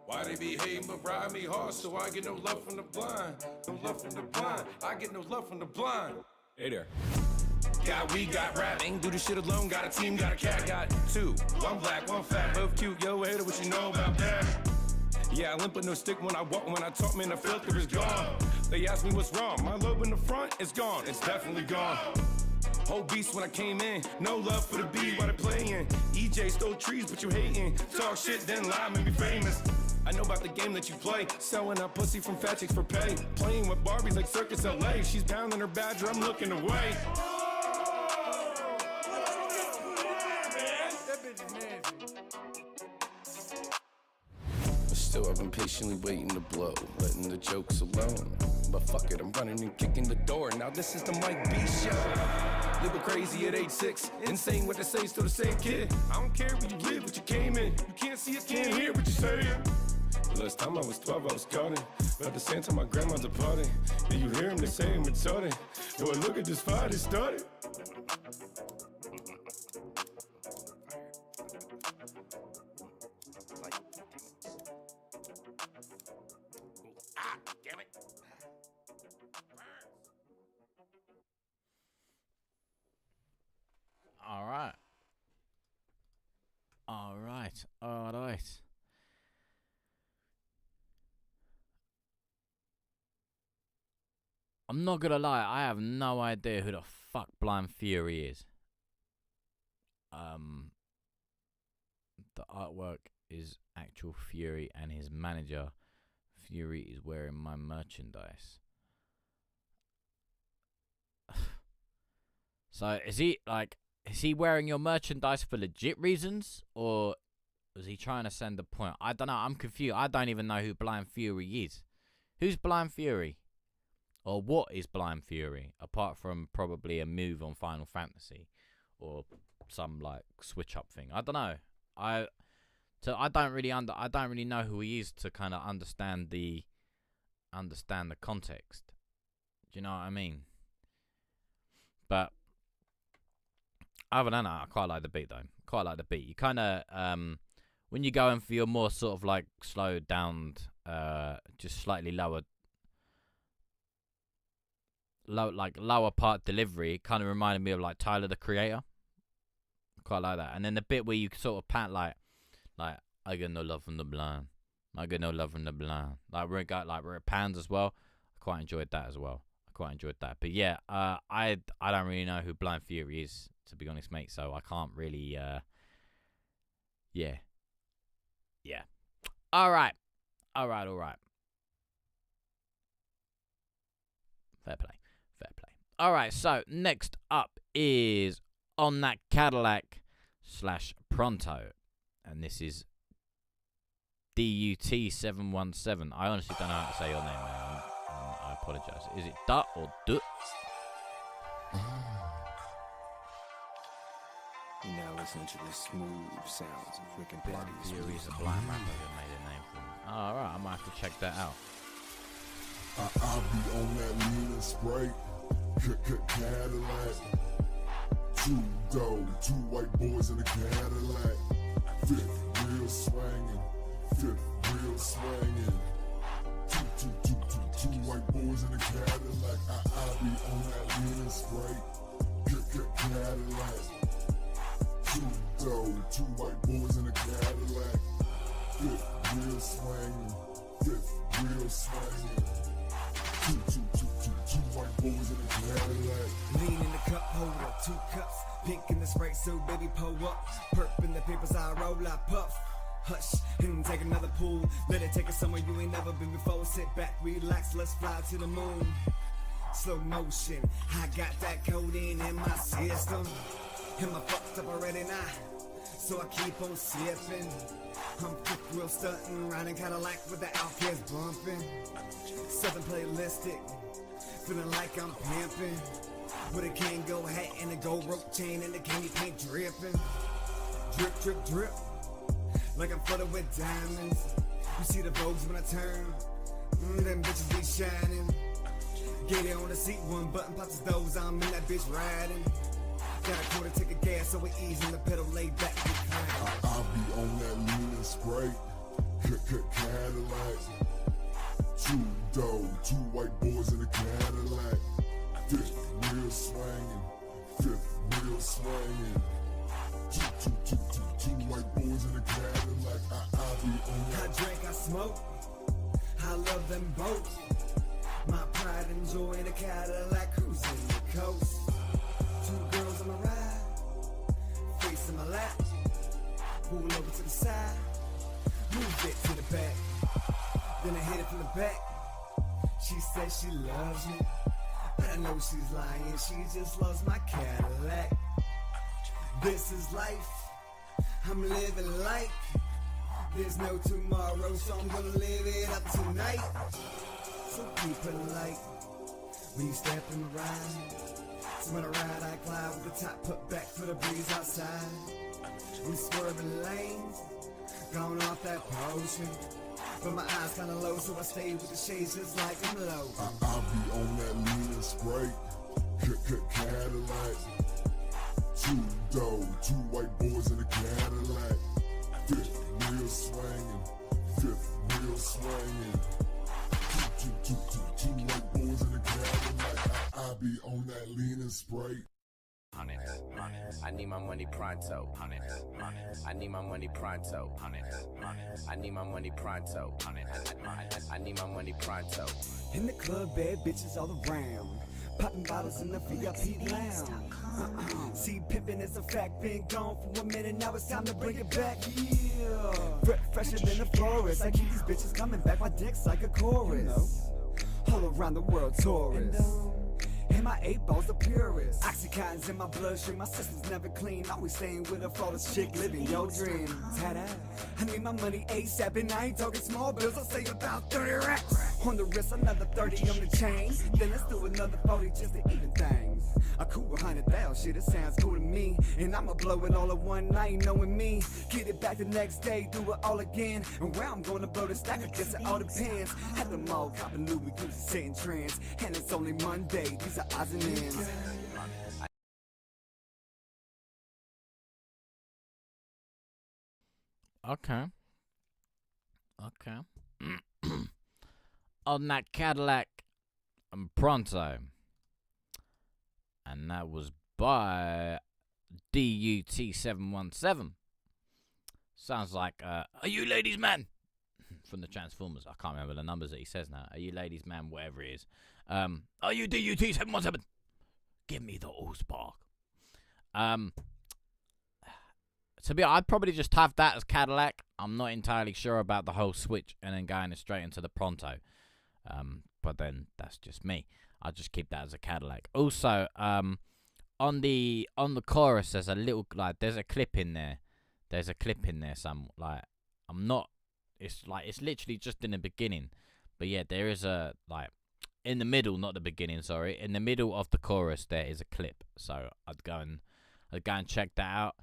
Why they be hating but rob me hostile? I get no love from the blind. No love from the blind, I get no love from the blind. Hey there. Got weed, got rap, ain't do this shit alone. Got a team, got a cat, got two. One black, one fat, both cute. Yo, hater, what you know about that? Yeah, I limp with no stick when I walk. When I talk, man, the filter is gone. They ask me what's wrong. My love in the front is gone. It's definitely gone. Whole beast when I came in. No love for the beat while they playing. EJ stole trees, but you hating. Talk shit, then lie, make me famous. I know about the game that you play. Selling out pussy from fat chicks for pay. Playing with Barbies like Circus LA. She's pounding her badger, I'm looking away. Still, I've been patiently waiting to blow, letting the jokes alone. But fuck it, I'm running and kicking the door. Now this is the Mike B show. Living crazy at age 6, insane what they say, still the same kid. I don't care where you live, what you came in. You can't see it, can't hear what you're saying. The last time I was 12, I was caught in. But at the same time, my grandma departed. And you hear him, they say I'm retarded. Boy, look at this fire that started. All right. I'm not gonna lie, I have no idea who the fuck Blind Fury is. The artwork is actual Fury, and his manager, Fury, is wearing my merchandise. So is he wearing your merchandise for legit reasons, or was he trying to send a point? I don't know. I'm confused. I don't even know who Blind Fury is. Who's Blind Fury? Or what is Blind Fury? Apart from probably a move on Final Fantasy, or some like switch up thing. I don't know. I don't really know who he is to kind of understand the context. Do you know what I mean? But other than that, I quite like the beat though. Quite like the beat. You kind of when you're going for your more sort of like slowed down, just slightly lower part delivery, kind of reminded me of like Tyler the Creator. Quite like that. And then the bit where you sort of pat like I get no love from the blind. I get no love from the blind. Like where it pans as well. I quite enjoyed that as well. But yeah, I don't really know who Blind Fury is, to be honest, mate. So I can't really yeah. All right. Fair play. Fair play. All right, so next up is On That Cadillac / Pronto. And this is DUT717. I honestly don't know how to say your name, man. I apologize. Is it Dut or Dut? You're now listening to the smooth sounds of Rick and Patty's. Fury's a blind rapper that made a name for him. Oh, alright, I might have to check that out. I'll be on that lean and spray. Cadillac. 2 dough, 2 white boys in a Cadillac. 5th wheel swinging, 5th wheel swinging. Two white boys in a Cadillac. I'll be on that lean and spray. Cadillac. 2 dough, 2 white boys in a Cadillac. 5th wheel swinging, 5th wheel swinging. Two white boys in a Cadillac. Lean in the cup holder, 2 cups. Pink in the spray, so baby pull up. Perp in the papers, I roll, I puff. Hush, and take another pull. Let it take us somewhere you ain't never been before. Sit back, relax, let's fly to the moon. Slow motion, I got that codeine in my system. Am I fucked up already now? So I keep on sipping. I'm quick, real stunting, riding Cadillac with the outcast bumping. Southern playlistic, feeling like I'm pimping. With a Kango hat and a gold rope chain and the candy paint dripping. Drip, drip, drip, like I'm flooded with diamonds. You see the Vogues when I turn, them bitches be shining. Get it on the seat, 1 button pops his those, I'm in that bitch riding. Got a quarter ticket gas, so it easy, the pedal laid back. I'll be on that lean and spray. Cadillac. 2 dough, 2 white boys in a Cadillac. 5th wheel swinging, 5th wheel swinging. Two white boys in a Cadillac. I'll be on that. I drink, I smoke, I love them both. My pride and joy in a Cadillac, cruising the coast. 2 girls on my ride, face in my lap. Pull over to the side, move it to the back. Then I hit it from the back. She says she loves me, but I know she's lying. She just loves my Cadillac. This is life, I'm living like there's no tomorrow, so I'm gonna live it up tonight. So keep it light when you step in the ride. So when I ride, I glide with the top put back for the breeze outside. I'm swerving lanes, going off that potion. But my eyes kinda low, so I stay with the shades just like I'm low. I'll be on that lean and spray. Cadillac. 2 dough, 2 white boys in a Cadillac. 5th wheel swinging, 5th wheel swinging. Two white boys in a Cadillac. I'll be on that lean and spray. I need my money pronto. I need my money pronto. I need my money pronto. I need my money pronto. In the club, bad bitches all around. Popping bottles in the VIP lounge. See, pimpin' is a fact. Been gone for a minute, now it's time to bring it back. Yeah. Fresher than the forest. I keep these bitches coming back. My dick's like a chorus. All around the world, tourists. And my 8 balls the purest. Oxycontin's in my bloodstream. My system's never clean. Always staying with a flawless chick, living your dream. Ta-da. I need my money ASAP, and I ain't talking small bills. I'll say about 30 racks. On the wrist, another 30 on the chain. Then let's do another 40 just to even things. A cool 100,000, shit, it sounds cool to me. And I'ma blow it all in one night, knowing me. Get it back the next day, do it all again. And where I'm gonna blow the stack, I guess it all depends. At the mall, copping Louis Goose, setting trends. And it's only Monday, these are odds and ends. Okay. On That Cadillac and Pronto. And that was by DUT717. Sounds like, are you ladies man? From the Transformers. I can't remember the numbers that he says now. Are you ladies man, whatever it is. Are you DUT717? Give me the allspark. I'd probably just have that as Cadillac. I'm not entirely sure about the whole switch and then going straight into the Pronto. But then that's just me. I'll just keep that as a Cadillac. Also, on the chorus, there's a little there's a clip in there. There's a clip in there. It's literally just in the beginning, but yeah, there is a in the middle, not the beginning. Sorry, in the middle of the chorus, there is a clip. So I'd go and check that out.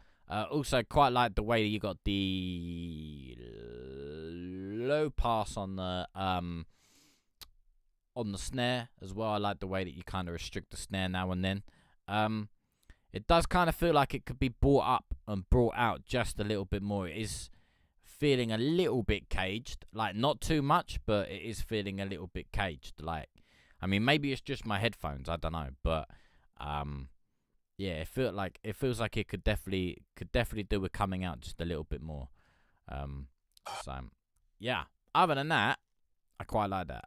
Also, quite like the way that you got the low pass on the snare as well. I like the way that you kind of restrict the snare now and then. It does kind of feel like it could be brought up and brought out just a little bit more. It is feeling a little bit caged, not too much, but it is feeling a little bit caged. I mean, maybe it's just my headphones, I don't know, but yeah, it feels like it could definitely do with coming out just a little bit more. So yeah, other than that, I quite like that.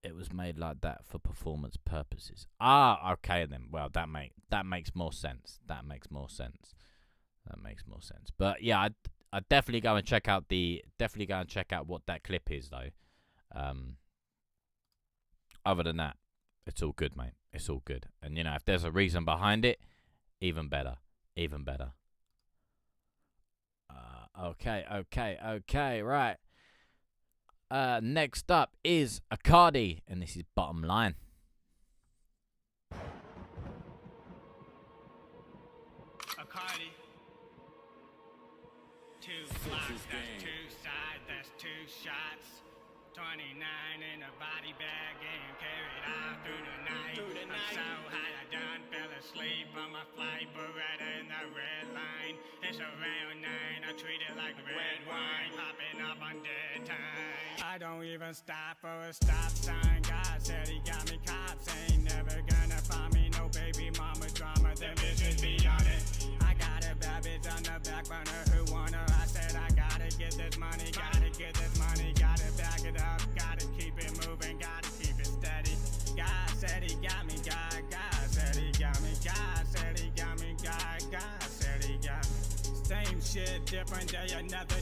It was made like that for performance purposes. Okay then. Well, that makes more sense. That makes more sense. But yeah, I'd definitely go and check out what that clip is though. Other than that, it's all good, mate. It's all good. And if there's a reason behind it, even better. Okay, right. Next up is Akadi, and this is Bottom Line. Akadi. 2 blocks, that's 2 sides, that's 2 shots. 29 in a body bag, getting carried out through the night. I'm so high I done fell asleep on my flight, Beretta in the red line. It's around 9, I treat it like red wine, popping up on dead time. I don't even stop for a stop sign. God said he got me, cops ain't never gonna find me. No baby mama drama, them bitches be on it. I got a bad bitch on the back burner who want her. I said I gotta get this money, gotta back it up, gotta keep it moving, gotta keep it steady. God said he got me, God said he got me, God said he got me, God said he got me. Same shit, different day, another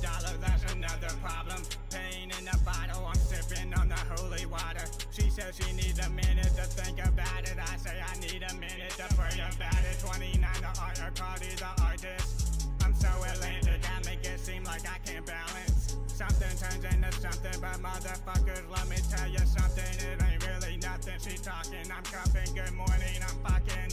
dollar, that's another problem. Pain in the bottle, I'm sipping on the holy water. She says she needs a minute to think about it. I say I need a minute to pray about it. 29, the art, Cardi, the artist. I'm so Atlantic, I make it seem like I can't balance. Something turns into something, but motherfuckers, let me tell you something. It ain't really nothing, she talking, I'm cuffing. Good morning, I'm fucking.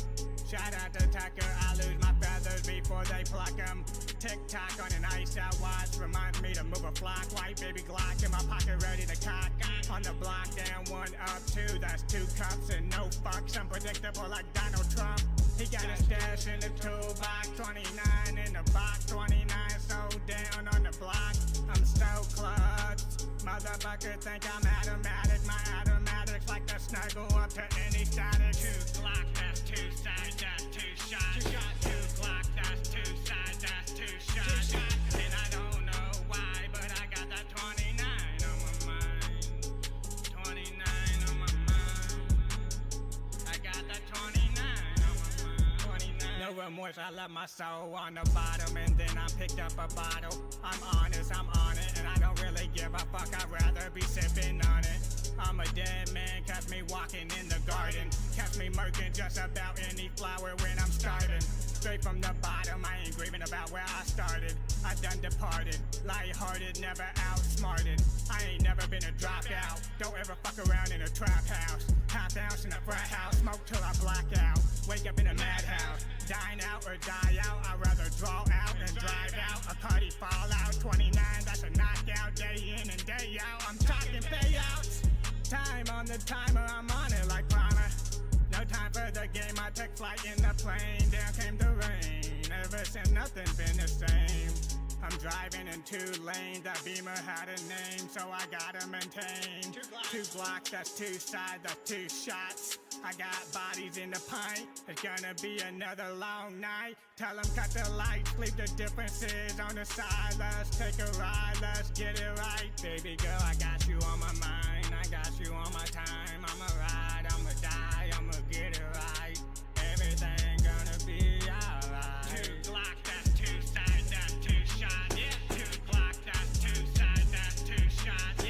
Shout out to Tucker, I lose my feathers before they pluck them. Tick-tock on an iced out watch, remind me to move a flock. White baby Glock in my pocket, ready to cock. On the block, down 1 up 2, that's 2 cups and no fucks. Unpredictable like Donald Trump. He got a stash in the toolbox, 29 in the box, 29 so down on the block. I'm so clutched. Motherfucker think I'm automatic. My automatics like to snuggle up to any static. 2 Glock, that's 2 sides, that's 2 shots. 2 Glock, that's 2 sides, that's 2 shots. And I don't know why, but I got that 29 on my mind. 29 on my mind. I got that 29 on my mind. No remorse, I left my soul on the bottom, and then I picked up a bottle. I'm honest, I'm on it, and I don't really give a fuck. I'd rather be sipping on it. I'm a dead man, catch me walking in the garden. Catch me murking just about any flower when I'm starving. Straight from the bottom, I ain't grieving about where I started. I done departed, lighthearted, never outsmarted. I ain't never been a dropout. Don't ever fuck around in a trap house. Half ounce in a frat house, smoke till I black out. Wake up in a madhouse, dine out or die out. I'd rather draw out and drive out. A Cardi fallout, 29, that's a knockout. Day in and day out, I'm talking payouts. Time on the timer, I'm on it like Palmer. No time for the game, I took flight in the plane. Down came the rain, ever since nothing been the same. I'm driving in 2 lanes, that Beamer had a name, so I gotta maintain. 2 blocks, that's 2 sides, that's 2 shots. I got bodies in the pint, it's gonna be another long night. Tell them cut the lights, leave the differences on the side. Let's take a ride, let's get it right. Baby girl, I got you on my mind, I got you on my time. I'ma ride, I'ma die, I'ma get it right. Everything gonna be alright. 2 blocks, that's 2 sides, that's 2 shots. Yeah, 2 blocks, that's 2 sides, that's 2 shots.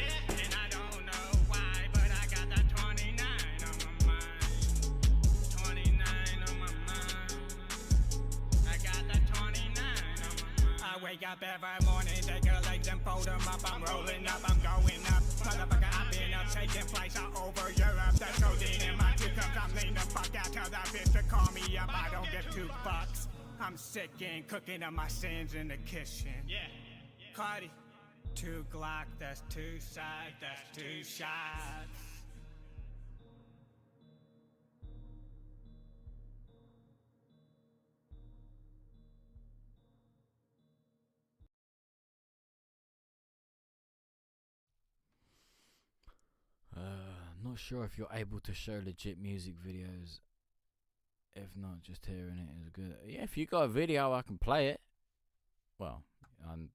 wake up every morning, take a legs and fold them up. I'm rolling up, I'm going up. Motherfucker, I've been up, taking flights all over Europe. That's codeine in my 2 cups. I'm leaning the fuck out, tell that bitch to call me up. I don't give 2 fucks. I'm sick and cooking up my sins in the kitchen. Yeah. Cardi. 2 Glock, that's 2 sides, that's 2 shots. Not sure if you're able to show legit music videos. If not, just hearing it is good. Yeah, if you got a video, I can play it. Well, hang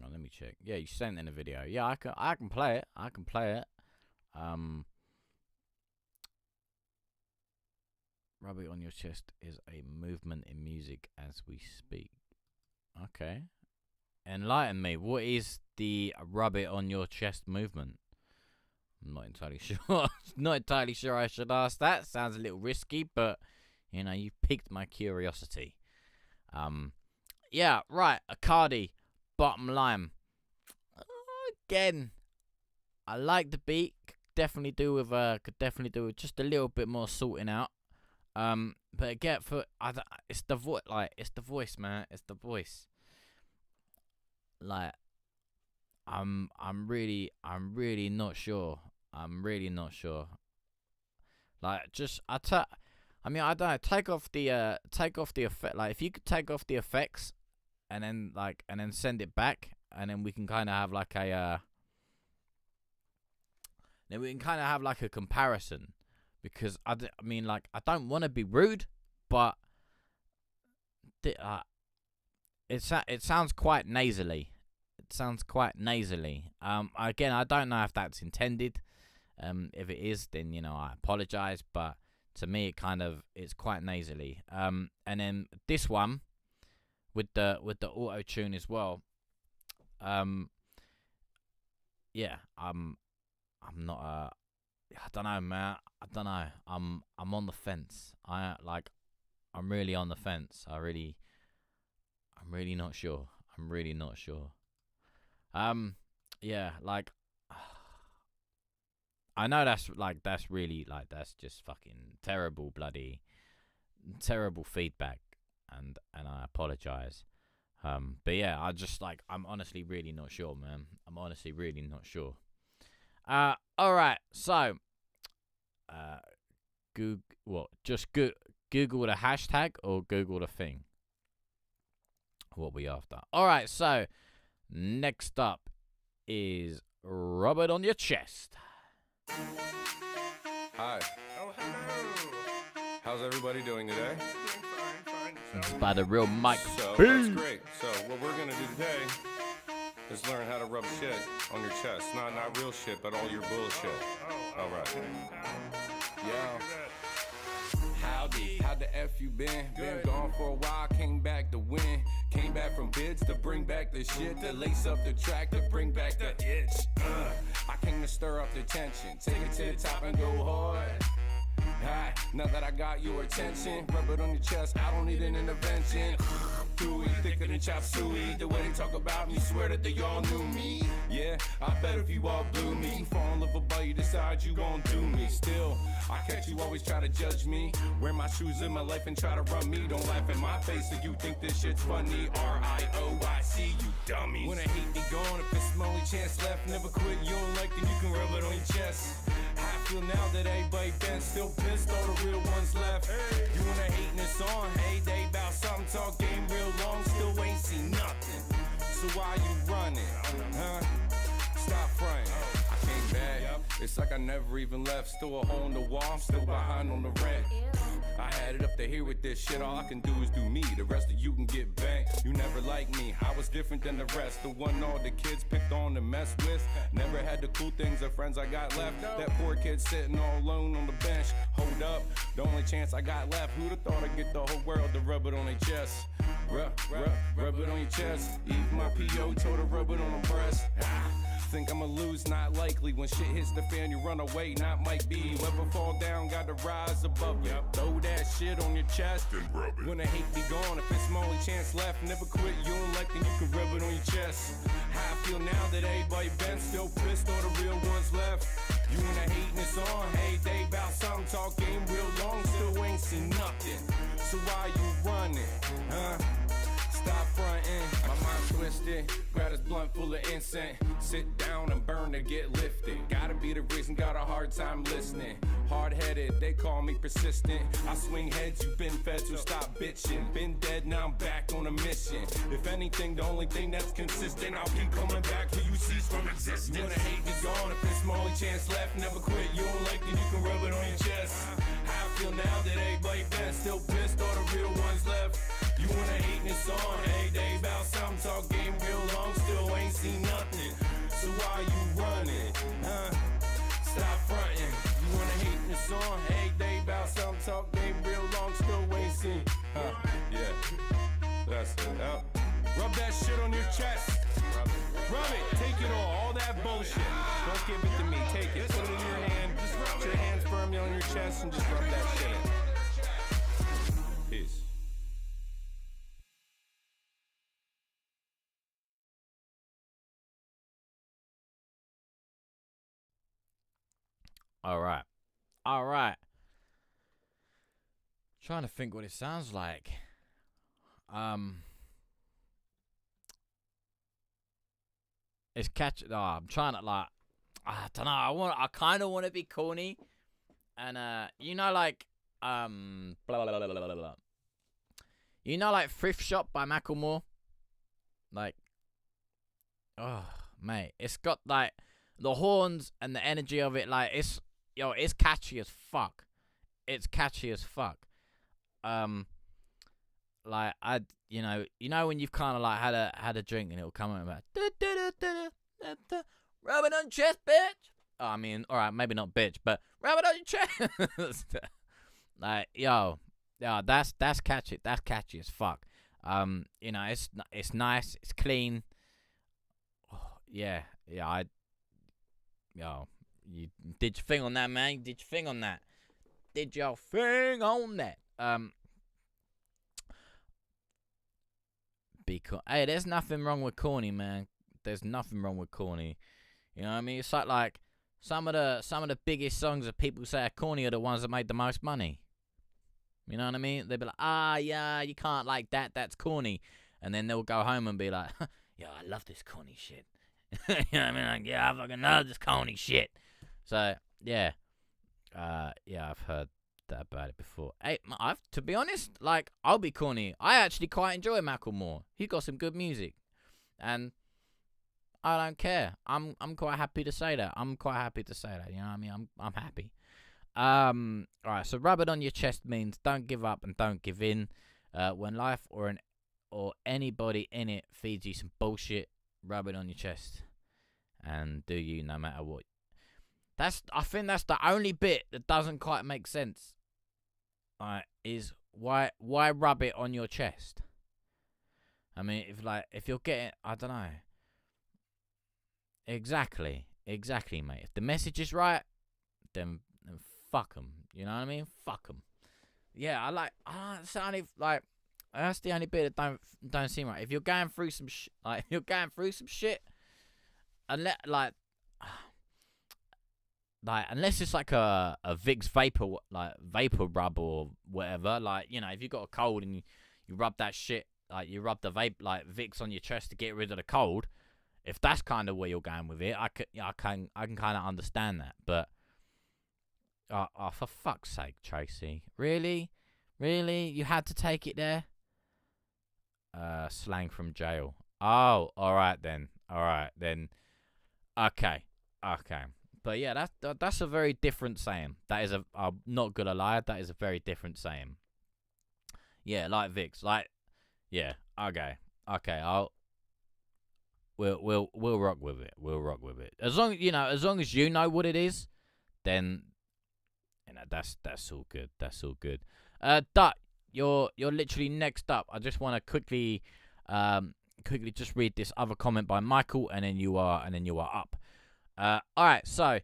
on, let me check. Yeah, you sent in a video. Yeah, I can play it. I can play it. Rub it on your chest is a movement in music as we speak. Okay. Enlighten me. What is the rub it on your chest movement? I'm not entirely sure. Not entirely sure I should ask that. Sounds a little risky, but you know, you've piqued my curiosity. Yeah, right. Cardi, Bottom Line. Again, I like the beat. Could definitely do with just a little bit more sorting out. But again, it's the voice. Like, it's the voice, man. It's the voice. Like, I'm really not sure. I'm really not sure. Like, just I don't know. Take off the effect. Like, if you could take off the effects, and then send it back, and then we can kind of have like a comparison, because I don't want to be rude, but it sounds quite nasally. It sounds quite nasally. Again, I don't know if that's intended. If it is, then I apologize. But to me, it's quite nasally. And then this one with the auto tune as well. Yeah, I'm not. I don't know, man. I don't know. I'm on the fence. I'm really on the fence. I'm really not sure. I'm really not sure. Yeah, like, I know that's just fucking terrible feedback, and I apologize. But yeah, I'm honestly really not sure, man. I'm honestly really not sure. All right, so, Google the hashtag or Google the thing. What we after? All right, so next up is rub it on your chest. Hi. Oh, hello. How's everybody doing today? By the real Mike. So that's great. So what we're gonna do today is learn how to rub shit on your chest. Not real shit, but all your bullshit. All right. Yeah. Howdy, how the F you been? Been gone for a while, came back to win. Came back from bids to bring back the shit, to lace up the track, to bring back the itch. I came to stir up the tension, take it to the top and go hard. Hi, now that I got your attention, rub it on your chest, I don't need an intervention. Gooey, thicker than chop suey. The way they talk about me, swear that they all knew me. Yeah, I bet if you all blew me, fall in love about you, decide you won't do me. Still, I catch you always try to judge me. Wear my shoes in my life and try to run me. Don't laugh in my face if you think this shit's funny. RIOIC, you dummies. When I hate me gone, if it's my only chance left, never quit. You don't like, then you can rub it on your chest. How I feel now that everybody been still pissed, all the real ones left. You wanna hate this on? Hey, they about something, talk game real long, still ain't seen nothing. So why you running? Huh? Stop fronting. I came back. It's like I never even left. Still a hole in the wall, I'm still behind on the rent. I had it up to here with this shit. All I can do is do me. The rest of you can get banked. You never liked me. I was different than the rest. The one all the kids picked on to mess with. Never had the cool things of friends I got left. That poor kid sitting all alone on the bench. Hold up, the only chance I got left. Who'd have thought I'd get the whole world to rub it on their chest? Rub it on your chest. Even my P.O. told her rub it on her breast. think I'ma lose, not likely. When shit hits the fan, you run away, not might be. You ever fall down, gotta rise above you. Throw that shit on your chest, and rub it. When the hate be gone, if it's my only chance left, never quit, you don't like, then you can rub it on your chest. How I feel now that everybody been still pissed, all the real ones left. You and the hating is on, hey, they bout something, talk game real long, still ain't seen nothing. So why you running, huh? Stop frontin', my mind twisted. Grab this blunt full of incense. Sit down and burn to get lifted. Gotta be the reason, got a hard time listening. Hard-headed, they call me persistent. I swing heads, you been fed, so stop bitching. Been dead, now I'm back on a mission. If anything, the only thing that's consistent, I'll keep coming back till you cease from existence. When the hate is gone, if it's my only chance left, never quit. You don't like it, you can rub it on your chest. How I feel now that everybody been still pissed, all the real ones left. You wanna hate this on, hey, they bout something, talk game real long, still ain't seen nothing. So why you running, huh? Stop frontin'. You wanna hate this on, hey, they bout something, talk game real long, still ain't seen, huh? Yeah, that's it, huh? Rub that shit on your chest. Rub it, take it all that bullshit. Don't give it to me, take it, put it in your hand, put your hands firmly on your chest and just rub that shit in. Peace. All right. Trying to think what it sounds like. It's catchy. Oh, I'm trying to like. I don't know. I kind of want to be corny, and like blah, blah, blah, blah, blah, blah. Like Thrift Shop by Macklemore. Like, oh mate, it's got like the horns and the energy of it. Like it's catchy as fuck. It's catchy as fuck. Like when you've kind of like had a drink and it'll come out about rub it on chest, bitch. Oh, I mean, all right, maybe not bitch, but rub it on your chest. Like, that's catchy. That's catchy as fuck. It's nice. It's clean. Oh, yeah. You did your thing on that, man. You did your thing on that. Did your thing on that. Because hey, there's nothing wrong with corny, man. There's nothing wrong with corny. You know what I mean? It's like some of the biggest songs that people say are corny are the ones that made the most money. You know what I mean? They'll be like, yeah, you can't like that. That's corny. And then they'll go home and be like, yeah, I love this corny shit. You know what I mean? Like, yeah, I fucking love this corny shit. So yeah, I've heard that about it before. Hey, to be honest, like, I'll be corny. I actually quite enjoy Macklemore. He got some good music, and I don't care. I'm quite happy to say that. You know what I mean? I'm happy. Alright, so rub it on your chest means don't give up and don't give in. When life or anybody in it feeds you some bullshit, rub it on your chest. And do you no matter what. I think that's the only bit that doesn't quite make sense. Is why rub it on your chest? I mean, if you're getting, I don't know. Exactly, mate. If the message is right, then fuck them. You know what I mean? Fuck them. Yeah, that's the only bit that don't seem right. If you're going through some shit, unless it's like a Vicks vapor rub or whatever, if you got a cold and you rub that shit, you rub the Vicks on your chest to get rid of the cold. If that's kind of where you're going with it, I can kind of understand that. But for fuck's sake, Tracy, really, you had to take it there. Slang from jail. Oh, all right then. Okay. But yeah, that's a very different saying. That is I'm not gonna lie, that is a very different saying. Yeah, like Vicks, yeah. Okay. We'll rock with it. As long as you know what it is, then that's all good. Dut, you're literally next up. I just want to quickly just read this other comment by Michael, and then you are up. Alright, so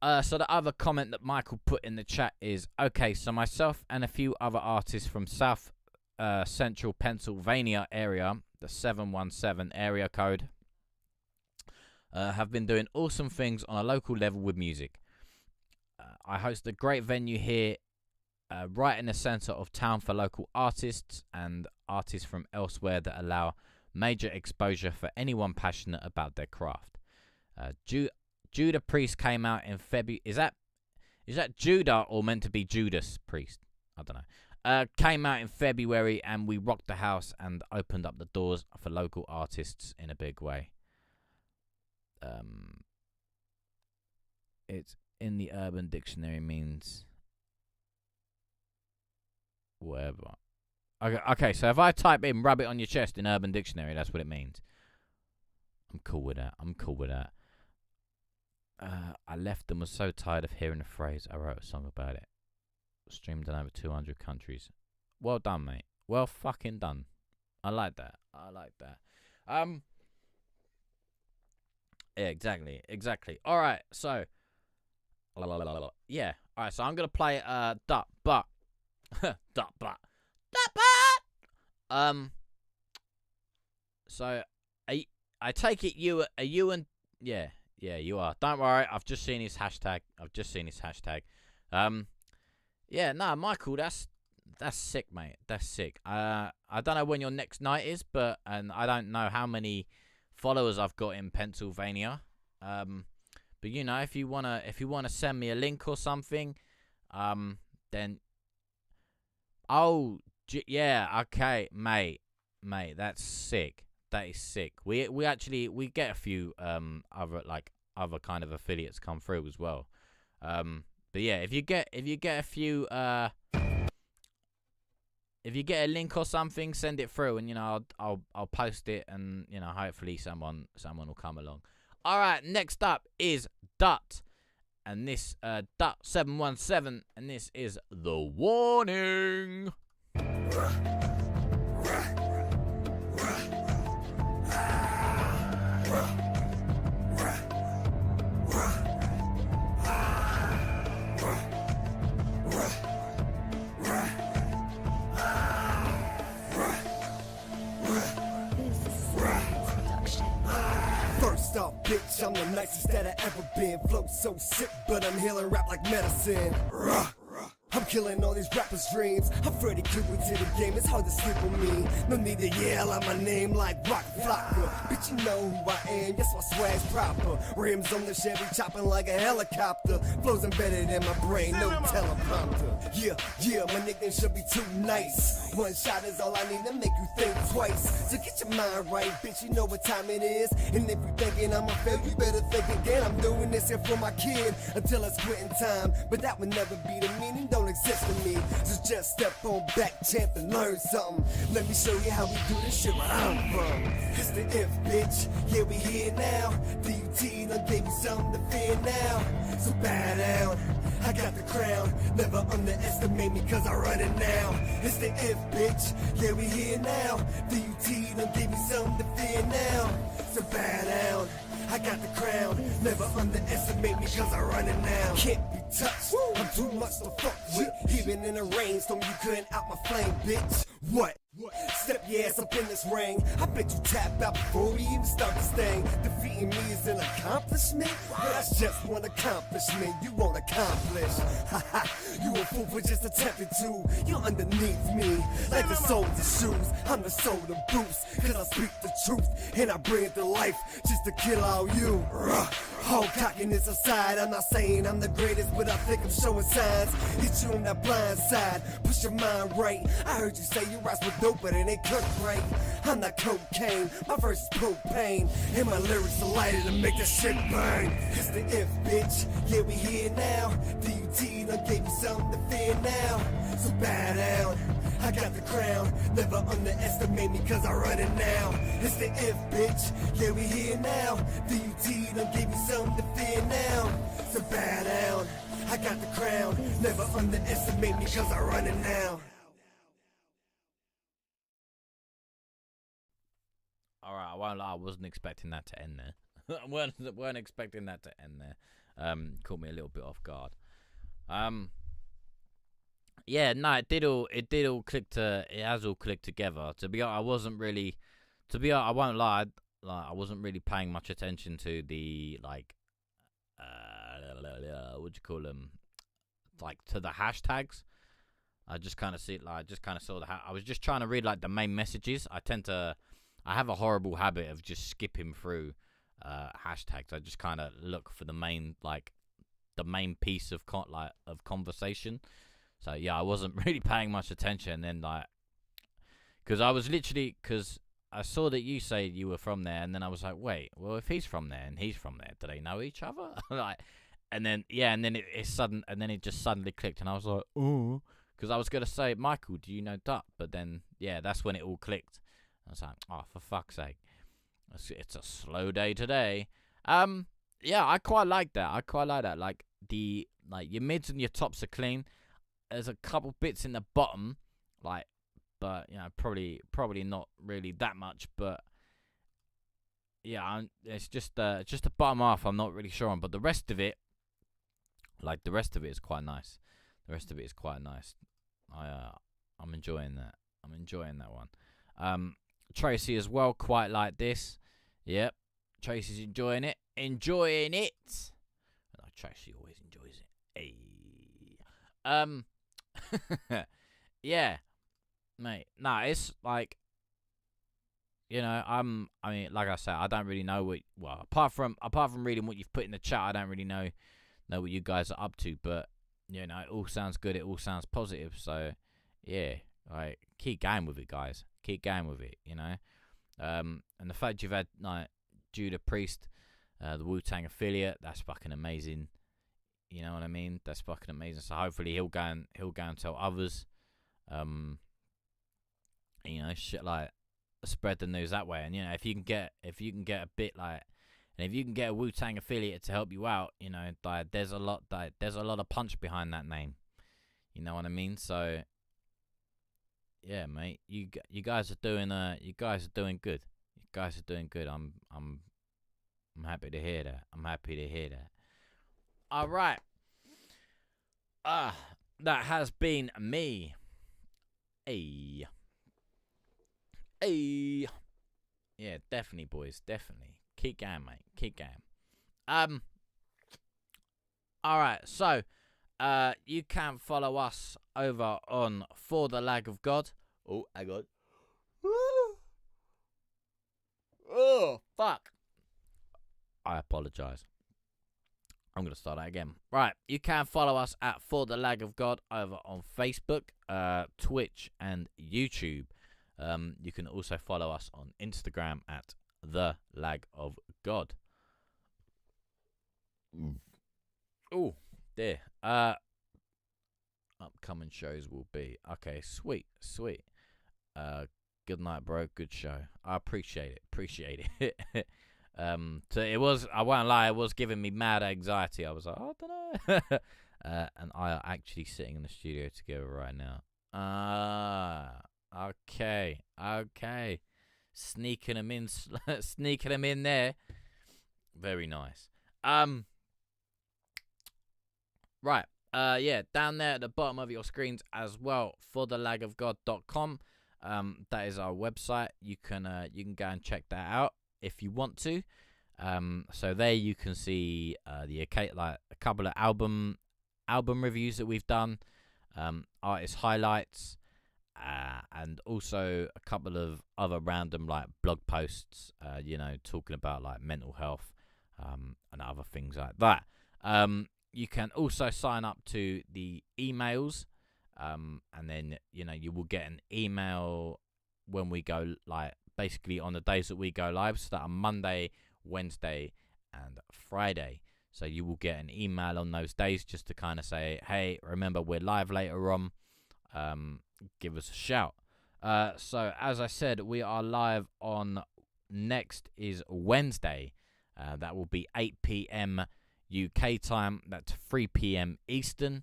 so the other comment that Michael put in the chat is, okay, so myself and a few other artists from South Central Pennsylvania area, the 717 area code, have been doing awesome things on a local level with music. I host a great venue here right in the centre of town for local artists and artists from elsewhere that allow major exposure for anyone passionate about their craft. Judah Priest came out in February. Is that Judah or meant to be Judas Priest? I don't know. Came out in February and we rocked the house and opened up the doors for local artists in a big way. It's in the Urban Dictionary means whatever. Okay, so if I type in "rub it on your chest" in Urban Dictionary, that's what it means. I'm cool with that. I left and was so tired of hearing the phrase. I wrote a song about it. Streamed in over 200 countries. Well done, mate. Well fucking done. I like that. Yeah, exactly. All right, so yeah. All right, so I'm gonna play Dut Butt. So I take it you and yeah, you are. Don't worry, I've just seen his hashtag. Yeah, no, Michael, that's sick, mate. That's sick. I don't know when your next night is, and I don't know how many followers I've got in Pennsylvania. But you know, if you wanna send me a link or something, then yeah, okay, mate, that's sick. That is sick. We actually get a few other kind of affiliates come through as well. But yeah, if you get a few if you get a link or something, send it through, and you know I'll post it, and you know hopefully someone will come along. All right, next up is Dut, and this Dut 717, and this is The Warning. First off, bitch, I'm the nicest that I ever been. Flow so sick, but I'm healing rap like medicine. I'm killing all these rappers' dreams. I'm Freddy Krueger to the game, it's hard to sleep with me. No need to yell out my name like Rock Flocker. Bitch, you know who I am, yes, my swag's proper. Rims on the Chevy, chopping like a helicopter. Flows embedded in my brain, no teleprompter. Yeah, my nickname should be too nice. One shot is all I need to make you think twice. So get your mind right, bitch, you know what time it is. And if you thinking I'ma fail, you better think again. I'm doing this here for my kid until it's quitting time. But that would never be the meaning, don't exist to me. So just step on back, champ, and learn something. Let me show you how we do this shit where I'm from. It's the if, bitch, yeah, we here now. DUT done gave me something to fear now. So bow down, I got the crown. Never underestimate me cause I run it now. It's the if, bitch, yeah, we here now. DUT done gave me something to fear now. So bow down, I got the crown. Never underestimate me cause I run it now. Can't be touched, I'm too much to fuck with. Even in a rainstorm you couldn't out my flame, bitch. What? Step your ass up in this ring. I bet you tap out before we even start this thing. Defeating me is an accomplishment? Well, that's just one accomplishment you won't accomplish. Haha, you a fool for just attempting to. You're underneath me, like the soldier's shoes. I'm the soul to boost, cause I speak the truth. And I bring it to life just to kill all you. All cockiness aside, I'm not saying I'm the greatest, but I think I'm showing signs. Hit you on that blind side, push your mind right. I heard you say you rise with dope, but it ain't cooked right. I'm not cocaine, my verse is propane, and my lyrics are lighter to make that shit burn. It's the if, bitch, yeah, we here now. DUT done gave me something to fear now. So bow down, I got the crown. Never underestimate me cause I run it now. It's the if, bitch, yeah, we here now. DUT done gave me something to fear now. So bow down, I got the crown. Never underestimate me cause I run it now. Alright, I won't lie, I wasn't expecting that to end there. weren't expecting that to end there. Caught me a little bit off guard. Yeah, no, it did all click to. It has all clicked together. To be honest, I wasn't really. To be honest, I won't lie. Like, I wasn't really paying much attention to the what do you call them? Like, to the hashtags. I just kind of see it. Like, I just kind of saw I was just trying to read like the main messages. I have a horrible habit of just skipping through hashtags. I just kind of look for the main piece of conversation. So yeah, I wasn't really paying much attention. And then because I saw that you say you were from there, and then I was like, wait, well, if he's from there and he's from there, do they know each other? And then it just suddenly clicked, and I was like, oh, because I was gonna say, Michael, do you know Duck? But then yeah, that's when it all clicked. I was like, oh, for fuck's sake, it's a slow day today. Yeah, I quite like that. Like your mids and your tops are clean. There's a couple bits in the bottom, but you know, probably not really that much. But yeah, it's just the bottom half I'm not really sure on. But the rest of it is quite nice. I'm enjoying that. I'm enjoying that one. Tracy as well, quite like this. Yep, Tracy's enjoying it. Like Tracy always enjoys it. Hey. Yeah, mate. Nah, it's like, you know, I mean, like I said, I don't really know apart from reading what you've put in the chat, I don't really know what you guys are up to. But you know, it all sounds good. It all sounds positive. So yeah, like, keep going with it, guys. Keep going with it. You know, and the fact you've had like Judah Priest, the Wu-Tang affiliate, that's fucking amazing. You know what I mean? That's fucking amazing. So hopefully he'll go and tell others. You know, shit, like, spread the news that way. And you know, if you can get a bit like, and if you can get a Wu-Tang affiliate to help you out, you know, like, there's a lot of punch behind that name. You know what I mean? So yeah, mate, you guys are doing good. You guys are doing good. I'm happy to hear that. All right. That has been me. Hey. Yeah, definitely, boys. Definitely. Keep going, mate. Keep going. All right. So, you can follow us over on For the Lag of God. Oh, hang on. Oh, fuck. I apologize. I'm going to start that again. Right, you can follow us at For the Lag of God over on Facebook, Twitch, and YouTube. You can also follow us on Instagram at The Lag of God. Oh, there. Upcoming shows will be, okay, sweet. Good night, bro. Good show. I appreciate it. So it was, I won't lie, it was giving me mad anxiety. I was like, I don't know. And I are actually sitting in the studio together right now. Okay. Sneaking them in there. Very nice. Right. Yeah, down there at the bottom of your screens as well, forthelagofgod.com. That is our website. You can go and check that out if you want to. So there you can see a couple of album reviews that we've done, artist highlights, and also a couple of other random like blog posts, you know, talking about like mental health, and other things like that. You can also sign up to the emails, and then, you know, you will get an email when we go, like, basically on the days that we go live. So that are Monday, Wednesday, and Friday. So you will get an email on those days just to kind of say, hey, remember, we're live later on. Give us a shout. So as I said, we are live on next is Wednesday. That will be 8 p.m. UK time. That's 3 p.m. Eastern.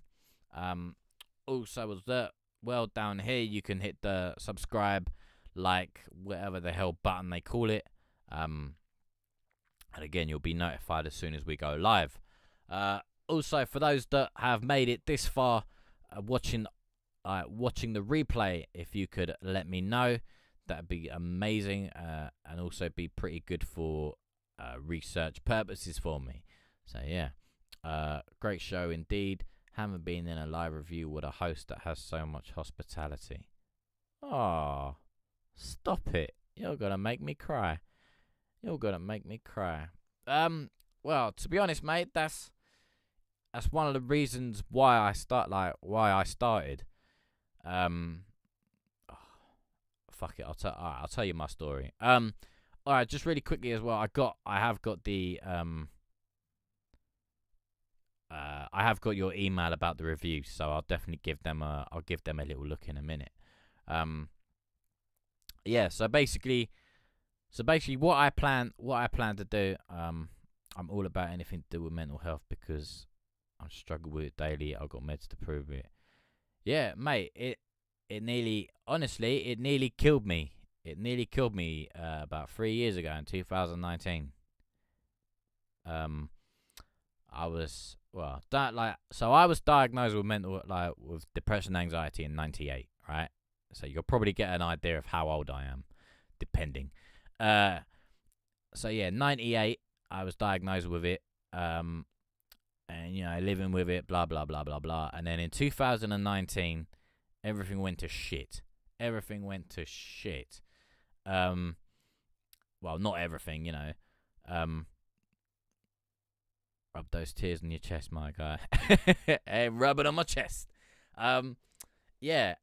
Also, as that, well, down here you can hit the subscribe, like, whatever the hell button they call it. And again, you'll be notified as soon as we go live. Also, for those that have made it this far, watching the replay, if you could let me know, that'd be amazing, and also be pretty good for research purposes for me. So yeah, great show indeed. Haven't been in a live review with a host that has so much hospitality. Oh, stop it! You're gonna make me cry. You're gonna make me cry. Well, to be honest, mate, that's one of the reasons why I started. Fuck it. I'll tell you my story. All right, just really quickly as well. I have got your email about the review, so I'll definitely give them a little look in a minute. Yeah. So basically, what I plan to do. I'm all about anything to do with mental health because I'm struggling with it daily. I've got meds to prove it. Yeah, mate. It nearly killed me. It nearly killed me about 3 years ago in 2019. I was diagnosed with with depression, anxiety in 98, right? So you'll probably get an idea of how old I am, depending. So yeah, 98, I was diagnosed with it, and living with it, blah blah blah blah blah. And then in 2019, everything went to shit. Well, not everything, Rub those tears on your chest, my guy. Hey, rub it on my chest. Yeah.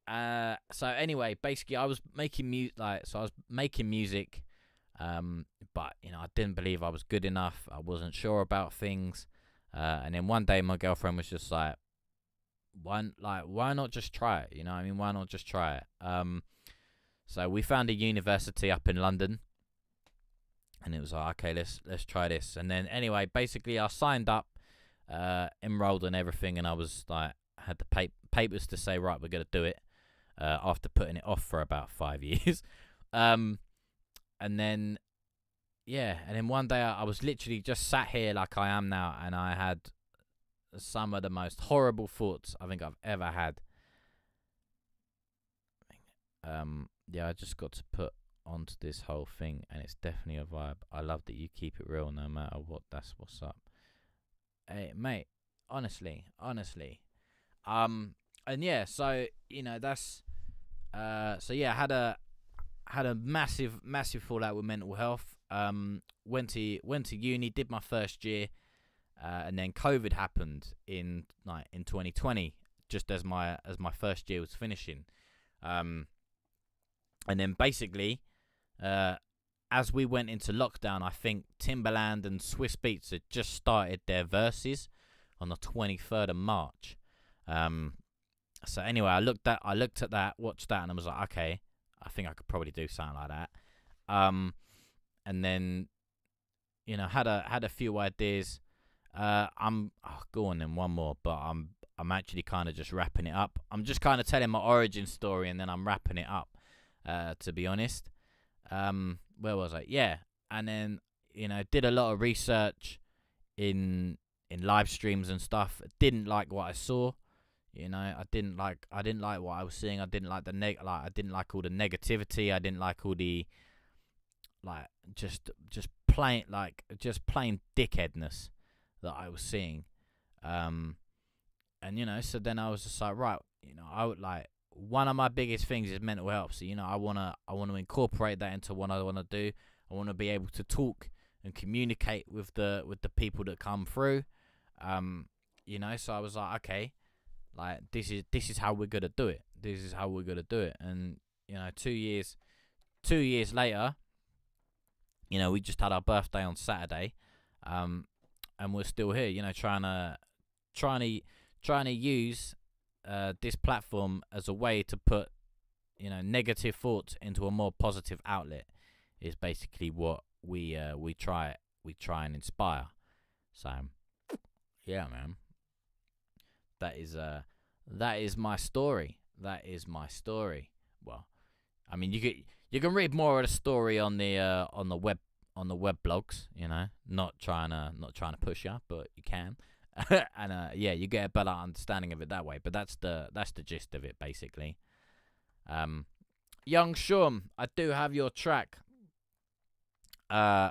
So anyway, basically, I was making music. But I didn't believe I was good enough. I wasn't sure about things. And then one day, my girlfriend was just like, why not just try it? You know what I mean? Why not just try it? So we found a university up in London, and it was like, okay, let's try this. And then anyway, basically, I signed up, enrolled and everything, and I was like, had the papers to say, right, we're gonna do it. After putting it off for about 5 years, and then one day I was literally just sat here like I am now, and I had some of the most horrible thoughts I think I've ever had. I just got to put onto this whole thing, and it's definitely a vibe. I love that you keep it real no matter what. That's what's up. Hey, mate, honestly. And yeah, so that's so yeah, I had a massive fallout with mental health. Went to uni, did my first year, and then COVID happened in 2020, just as my first year was finishing. And then basically, as we went into lockdown, I think Timbaland and Swiss Beats had just started their verses on the 23rd of March. So anyway, I looked at that, watched that, and I was like, okay, I think I could probably do something like that. And then, had a few ideas. Go on then, one more, but I'm actually kind of just wrapping it up. I'm just kind of telling my origin story, and then I'm wrapping it up. To be honest, where was I? Yeah, and then did a lot of research in live streams and stuff. Didn't like what I saw. I didn't like what I was seeing. I didn't like I didn't like all the negativity. I didn't like all the just plain dickheadness that I was seeing. And so then I was just like, right, I would one of my biggest things is mental health. So I wanna incorporate that into what I wanna do. I wanna be able to talk and communicate with the people that come through. So I was like, okay, this is how we're gonna do it. And 2 years later, we just had our birthday on Saturday, and we're still here. Trying to use this platform as a way to put negative thoughts into a more positive outlet is basically what we try and inspire. So yeah, man, that is my story. Well, I mean, you can read more of the story on the on the web blogs. You know, not trying to push you, but you can. And yeah, you get a better understanding of it that way. But that's the gist of it, basically. Young Sean, I do have your track. I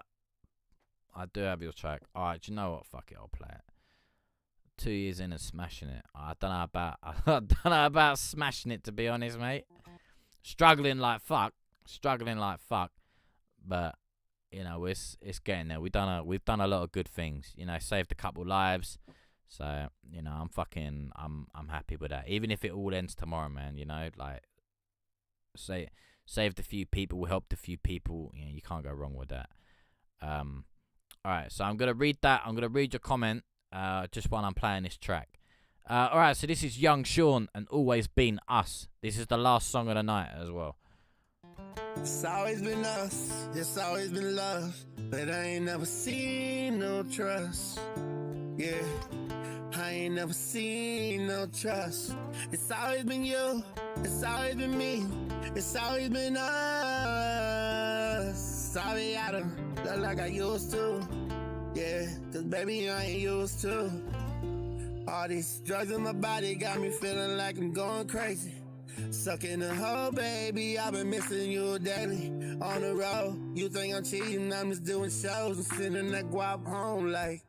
do have your track. Alright, do you know what? Fuck it, I'll play it. 2 years in and smashing it. I don't know about smashing it, to be honest, mate. Struggling like fuck. But you know, it's getting there. We've done a lot of good things. You know, saved a couple lives. So you know, I'm happy with that. Even if it all ends tomorrow, man. You know, like saved a few people, helped a few people. You know, you can't go wrong with that. Alright, so I'm gonna read that. I'm gonna read your comment. Just while I'm playing this track. Alright, so this is Young Sean and Always Been Us. This is the last song of the night as well. It's always been us, it's always been love, but I ain't never seen no trust. Yeah, I ain't never seen no trust. It's always been you, it's always been me, it's always been us. Sorry I don't look like I used to. Yeah, cause baby I ain't used to. All these drugs in my body got me feeling like I'm going crazy. Sucking the whole baby, I've been missing you daily. On the road, you think I'm cheating, I'm just doing shows and sending that guap home like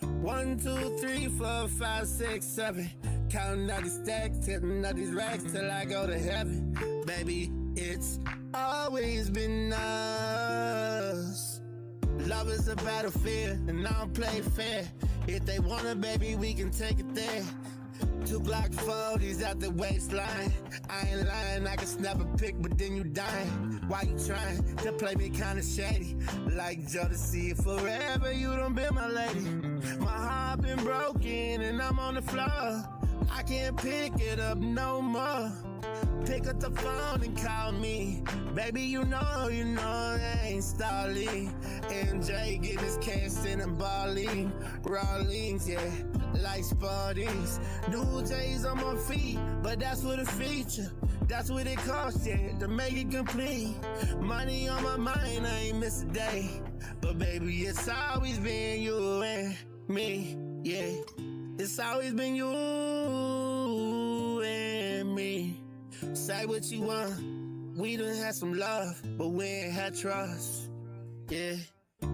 1, 2, 3, 4, 5, 6, 7. Counting out these stacks, counting out these racks till I go to heaven. Baby, it's always been us. Love is a battlefield, and I don't play fair. If they want it, baby, we can take it there. 2 Glock 40s at the waistline. I ain't lying, I can snap a pic, but then you dying. Why you trying to play me kinda shady? Like Jodeci, forever you done been my lady. My heart been broken and I'm on the floor. I can't pick it up no more. Pick up the phone and call me. Baby, you know I ain't stalling. MJ get his cash in and balling. Rawlings, yeah, like Spartans. New J's on my feet, but that's what a feature. That's what it costs, yeah, to make it complete. Money on my mind, I ain't miss a day. But baby, it's always been you and me, yeah. It's always been you and me. Say what you want. We done had some love, but we ain't had trust. Yeah,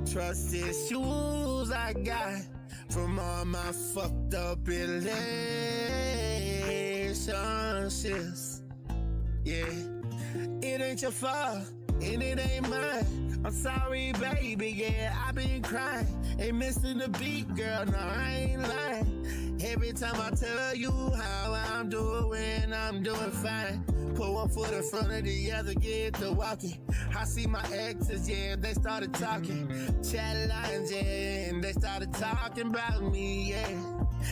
trust issues I got from all my fucked up relationships. Yeah, it ain't your fault, and it ain't mine. I'm sorry, baby, yeah, I been crying. Ain't missing the beat, girl, no, I ain't lying. Every time I tell you how I'm doing fine. Put one foot in front of the other, get to walking. I see my exes, yeah, they started talking. Chat lines, yeah, and they started talking about me, yeah.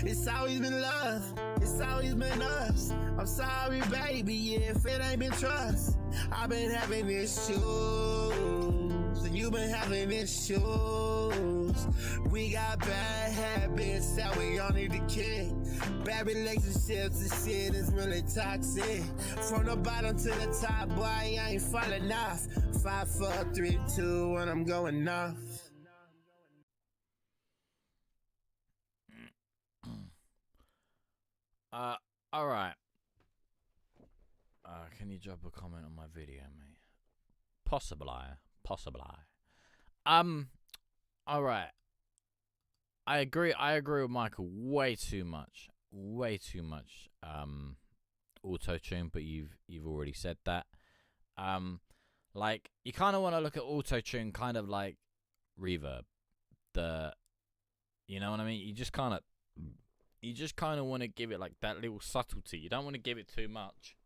It's always been love, it's always been us. I'm sorry, baby, yeah, if it ain't been trust. I've been having issues, and you've been having issues. We got bad habits that we all need to kick. Bad relationships, this shit is really toxic. From the bottom to the top, boy, I ain't falling off. 5, 4, 3, 2, and I'm going off. Alright. Can you drop a comment on my video, mate? Possibly. Alright. I agree with Michael. Way too much. Auto-tune, but you've already said that. Like, you kind of want to look at auto-tune kind of like reverb. You know what I mean? You just kind of want to give it like that little subtlety. You don't want to give it too much,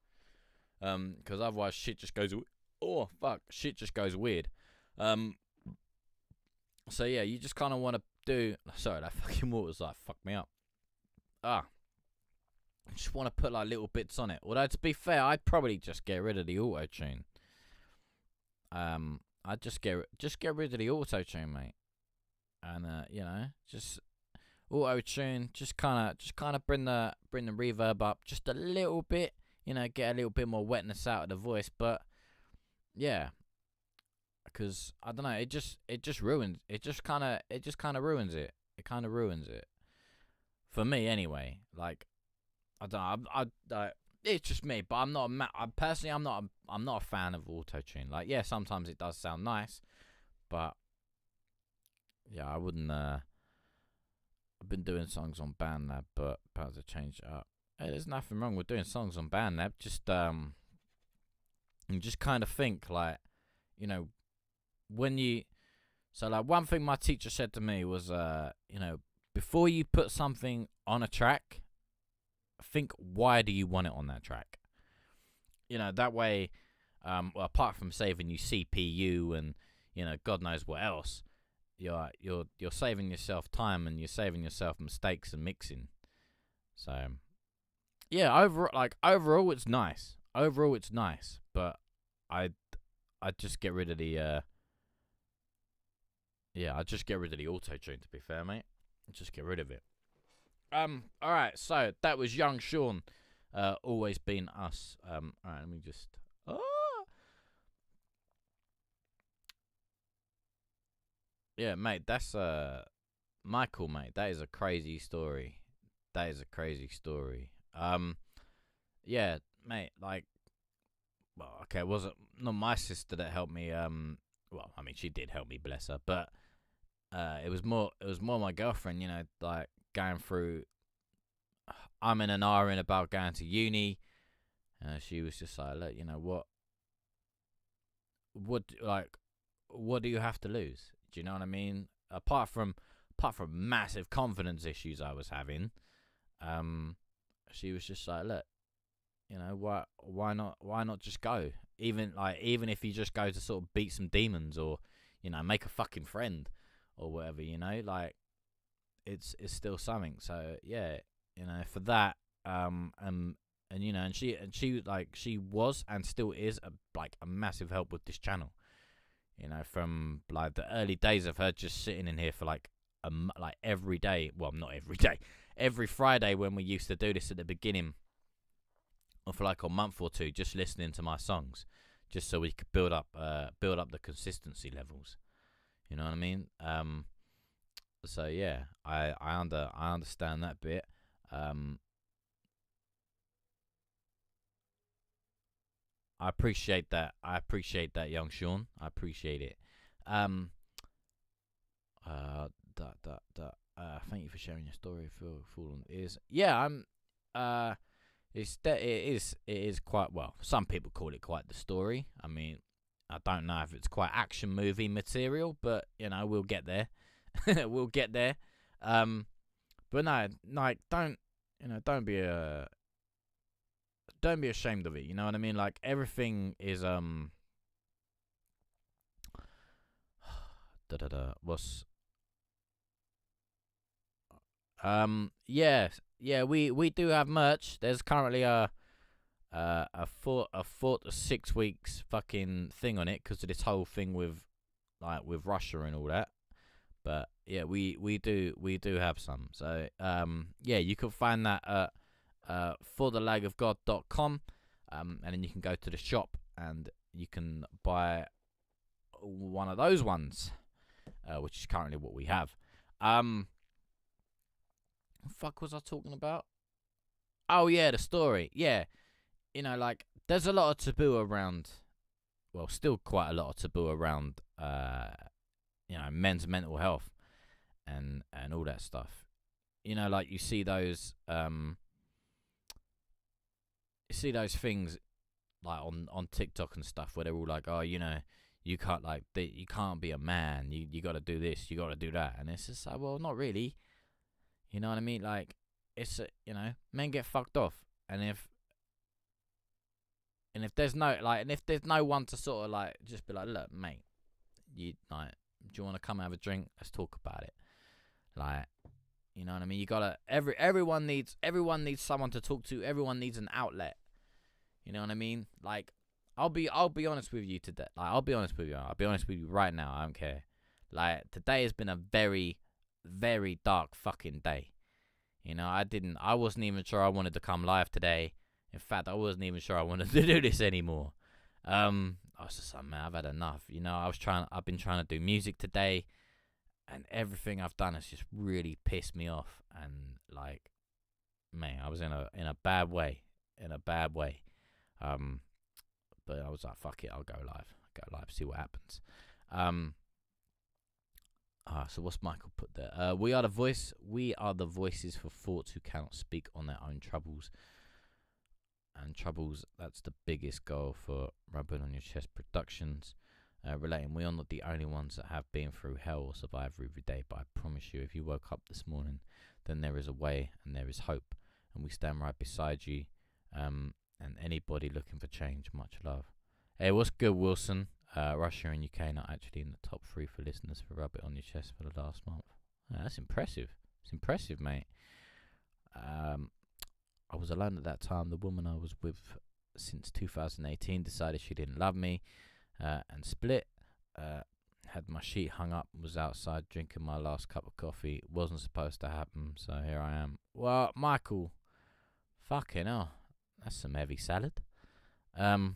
because otherwise shit just goes weird. So yeah, you just kind of want to do. Sorry, that fucking water's like fucked me up. I just want to put like little bits on it. Although to be fair, I'd probably just get rid of the auto tune. I'd just get rid of the auto tune, mate. And you know, just auto tune. Just kind of bring the reverb up just a little bit. You know, get a little bit more wetness out of the voice. But yeah, because I don't know. It just ruins. It just kind of ruins it. It kind of ruins it for me anyway. Like I don't know. It's just me, but I'm not. Personally, I'm not a fan of auto tune. Like, yeah, sometimes it does sound nice, but yeah, I wouldn't. I've been doing songs on BandLab, but about to change it up. Hey, there's nothing wrong with doing songs on BandLab. Just you just kind of think like, you know, when you. So like one thing my teacher said to me was, you know, before you put something on a track, think why do you want it on that track? You know, that way, well, apart from saving you CPU and, you know, God knows what else, you're saving yourself time and you're saving yourself mistakes and mixing. So yeah, overall it's nice. Overall it's nice, but I just get rid of the I just get rid of the auto tune, to be fair, mate. Just get rid of it. Alright, so that was Young Sean, Always Been Us. Alright, let me just yeah, mate, that's Michael, mate, that is a crazy story. That is a crazy story. Yeah, mate, like, well, okay, it wasn't not my sister that helped me, well, I mean, she did help me, bless her, but it was more my girlfriend, you know, like going through. I'm in an R about going to uni. She was just like, look, you know what do you have to lose? Do you know what I mean? Apart from massive confidence issues I was having, she was just like, look, you know, why not just go? Even if you just go to sort of beat some demons or, you know, make a fucking friend or whatever, you know, like it's still something. So yeah, you know, for that, and you know, and she like she was and still is a massive help with this channel. You know, from like the early days of her just sitting in here for like every day. Well, not every day, every Friday when we used to do this at the beginning, or for like a month or two, just listening to my songs, just so we could build up the consistency levels. You know what I mean? So yeah, I understand that bit. I appreciate that. Young Sean. I appreciate it. Thank you for sharing your story. Full on ears. Yeah, it is quite, well, some people call it quite the story. I mean, I don't know if it's quite action movie material, but you know, we'll get there. We'll get there. But no, like, don't be ashamed of it. You know what I mean? Like, everything is yeah, we do have merch. There's currently a 4 to 6 weeks fucking thing on it because of this whole thing with Russia and all that. But yeah, we do have some. So yeah, you can find that at forthelagofgod.com, and then you can go to the shop and you can buy one of those ones, which is currently what we have. What the fuck was I talking about? Oh yeah, the story. Yeah, you know, like, there's a lot of taboo around. Well, still quite a lot of taboo around. You know, men's mental health and all that stuff. You know, like, you see those things like on TikTok and stuff where they're all like, oh, you know, you can't be a man. You got to do this, you got to do that, and it's just like, well, not really. You know what I mean? Like, it's you know, men get fucked off, and if there's no one to sort of like just be like, look, mate, you like, do you want to come have a drink? Let's talk about it. Like, you know what I mean? You gotta everyone needs someone to talk to. Everyone needs an outlet. You know what I mean? Like, I'll be honest with you today. Like, I'll be honest with you right now. I don't care. Like, today has been a very, very dark fucking day. You know, I wasn't even sure I wanted to come live today. In fact, I wasn't even sure I wanted to do this anymore. I was just like, man, I've had enough. You know, I've been trying to do music today, and everything I've done has just really pissed me off. And like, man, I was in a bad way, But I was like, fuck it, I'll go live, see what happens. So what's Michael put there? We are the voices for thoughts who cannot speak on their own troubles. And troubles, that's the biggest goal for Rubbing on Your Chest Productions. Relating, we are not the only ones that have been through hell or survive every day, but I promise you, if you woke up this morning, then there is a way and there is hope, and we stand right beside you. And anybody looking for change, much love. Hey, what's good, Wilson? Russia and UK not actually in the top 3 for listeners for Rub It On Your Chest for the last month. That's impressive. It's impressive, mate. I was alone at that time. The woman I was with since 2018 decided she didn't love me and split. Had my sheet hung up, was outside drinking my last cup of coffee. Wasn't supposed to happen, so here I am. Well, Michael, fucking hell, that's some heavy salad. Well,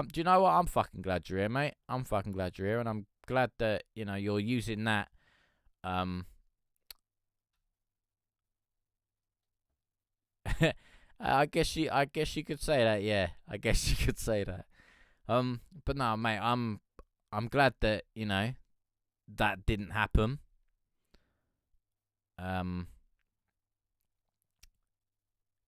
do you know what? I'm fucking glad you're here, mate. I'm fucking glad you're here, and I'm glad that, you know, you're using that. I guess you could say that, yeah. I guess you could say that. But no, mate, I'm glad that, you know, that didn't happen.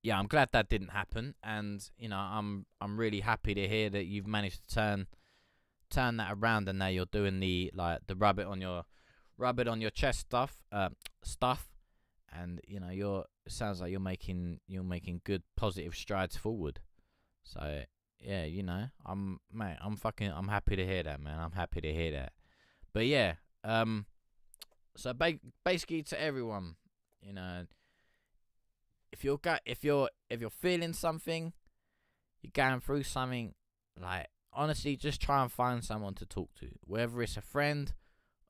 Yeah, I'm glad that didn't happen, and you know, I'm really happy to hear that you've managed to turn that around, and now you're doing the rub it on your chest stuff, and you know, it sounds like you're making good positive strides forward. So yeah, you know, I'm happy to hear that, man. I'm happy to hear that. But yeah, so basically to everyone, you know, if you're feeling something, you're going through something, like, honestly, just try and find someone to talk to, whether it's a friend,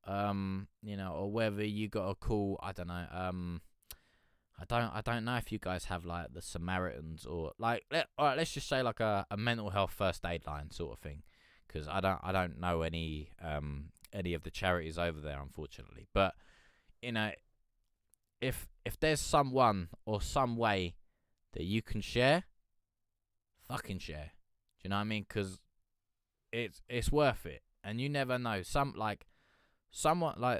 you know, or whether you got a call. I don't know. I don't know if you guys have like the Samaritans or like, let's just say like a mental health first aid line sort of thing, because I don't know any of the charities over there, unfortunately. But you know, if there's someone or some way that you can share, fucking share. Do you know what I mean? Because it's worth it, and you never know.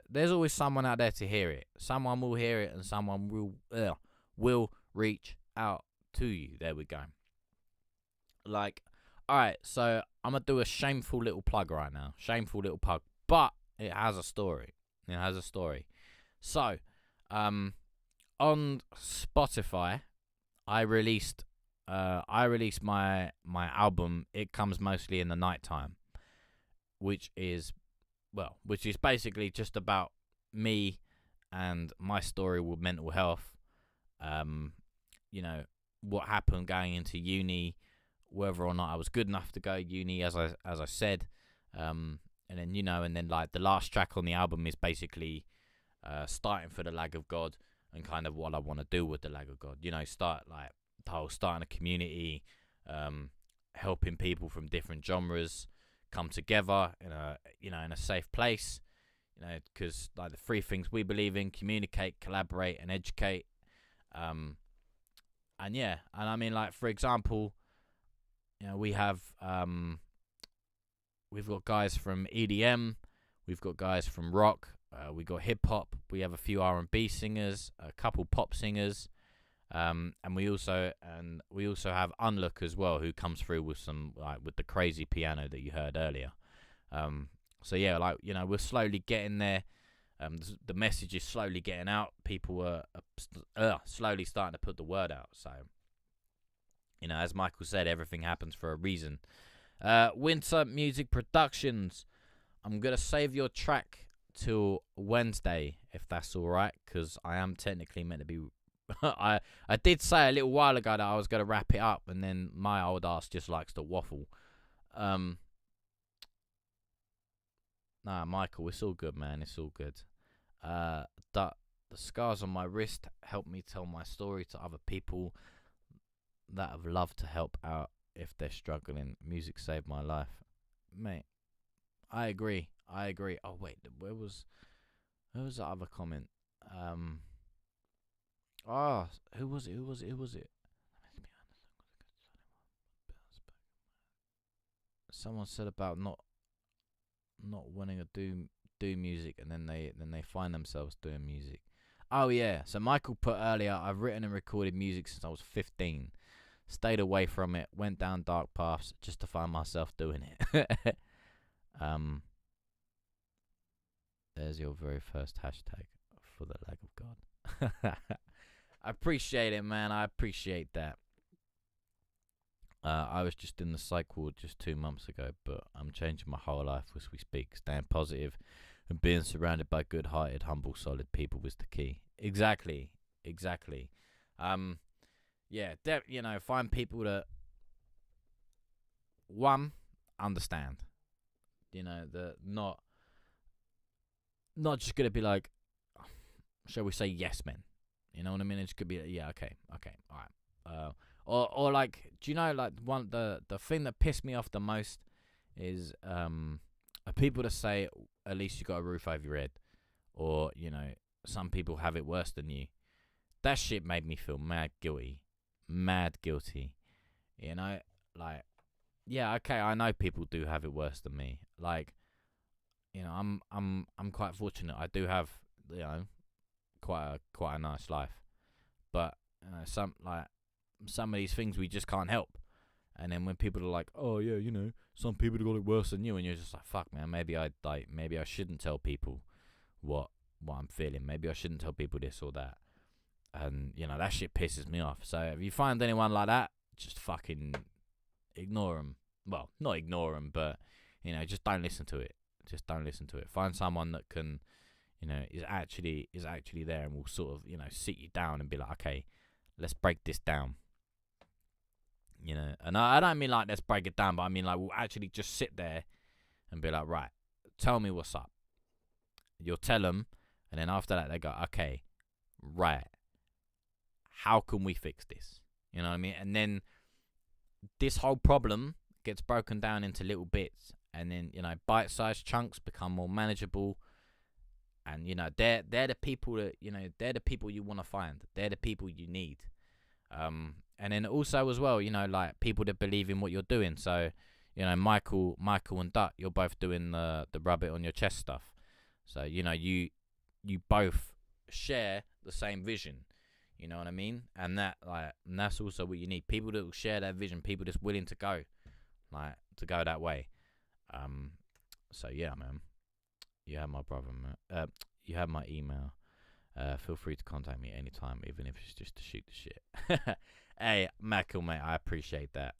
There's always someone out there to hear it. Someone will hear it, and someone will reach out to you. There we go. Like, all right, so I'm gonna do a shameful little plug right now. Shameful little plug, but it has a story. So, on Spotify, I released my album. It Comes Mostly in the Nighttime, which is basically just about me and my story with mental health. You know, what happened going into uni, whether or not I was good enough to go to uni, as I said. And then, you know, like the last track on the album is basically starting for the Lag of God and kind of what I want to do with the Lag of God. You know, starting a community, helping people from different genres come together in a safe place, you know, because like the 3 things we believe in: communicate, collaborate, and educate. And I mean, like, for example, you know, we've got guys from EDM, we've got guys from rock, we got hip hop, we have a few R&B singers, a couple pop singers, and we also have Unlook as well, who comes through with some, like, with the crazy piano that you heard earlier. So yeah, like, you know, we're slowly getting there. The message is slowly getting out. People are slowly starting to put the word out. So, you know, as Michael said, everything happens for a reason. Winter Music Productions. I'm gonna save your track till Wednesday, if that's all right, because I am technically meant to be. I did say a little while ago that I was gonna wrap it up, and then my old ass just likes to waffle. Nah, Michael, it's all good, man. It's all good. The scars on my wrist help me tell my story to other people that have loved to help out if they're struggling. Music saved my life, mate. I agree. Oh wait, where was the other comment? Who was it? Someone said about not wanting to do music, and then they find themselves doing music. Oh yeah, so Michael put earlier, I've written and recorded music since I was 15. Stayed away from it, went down dark paths just to find myself doing it. There's your very first hashtag for the lag of God. I appreciate it, man. I appreciate that. I was just in the psych ward just 2 months ago, but I'm changing my whole life as we speak. Staying positive and being surrounded by good-hearted, humble, solid people was the key. Exactly. Yeah, find people that, one, understand. That not just gonna be like, shall we say, yes men. You know what I mean? It could be, yeah, okay, all right. Or like, do you know, like, the thing that pissed me off the most is people that say, at least you got a roof over your head, or some people have it worse than you. That shit made me feel mad guilty. Like, yeah, okay, I know people do have it worse than me. Like, I'm quite fortunate. I do have quite a nice life, but some of these things we just can't help. And then when people are like, oh yeah, some people got it worse than you, and you're just like, fuck man, maybe I shouldn't tell people what I'm feeling. Maybe I shouldn't tell people this or that. And that shit pisses me off. So if you find anyone like that, just fucking ignore them. Well, not ignore them, but just don't listen to it. Find someone that can, is actually there and will sort of, sit you down and be like, okay, let's break this down. And I don't mean like let's break it down, but I mean like we'll actually just sit there and be like, right, tell me what's up. You'll tell them, and then after that they go, okay, right, how can we fix this? You know what I mean? And then this whole problem gets broken down into little bits, and then bite-sized chunks become more manageable. And they're the people that they're the people you want to find. They're the people you need. And then also as well, like people that believe in what you're doing. So Michael and Dut, you're both doing the rub it on your chest stuff. So you both share the same vision. You know what I mean? And that's also what you need. People that will share that vision. People that's willing to go that way. So yeah, man. You have my brother, man. You have my email. Feel free to contact me anytime, even if it's just to shoot the shit. Hey, Michael, mate, I appreciate that.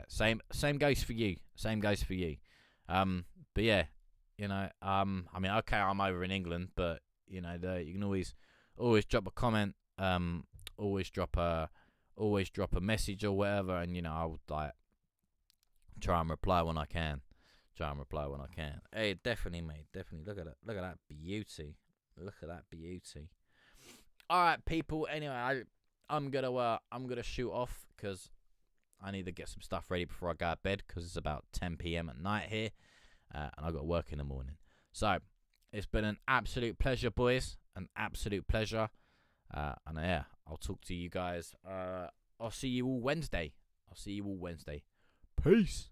Same goes for you. But yeah, I mean, okay, I'm over in England, but you can always drop a comment. Always drop a message or whatever, and I'll try and reply when I can. Hey, definitely, mate. Definitely. Look at that beauty. All right, people. Anyway, I'm gonna shoot off because I need to get some stuff ready before I go to bed because it's about 10 p.m. at night here, and I got work in the morning. So it's been an absolute pleasure, boys. An absolute pleasure. And yeah, I'll talk to you guys. I'll see you all Wednesday. Peace.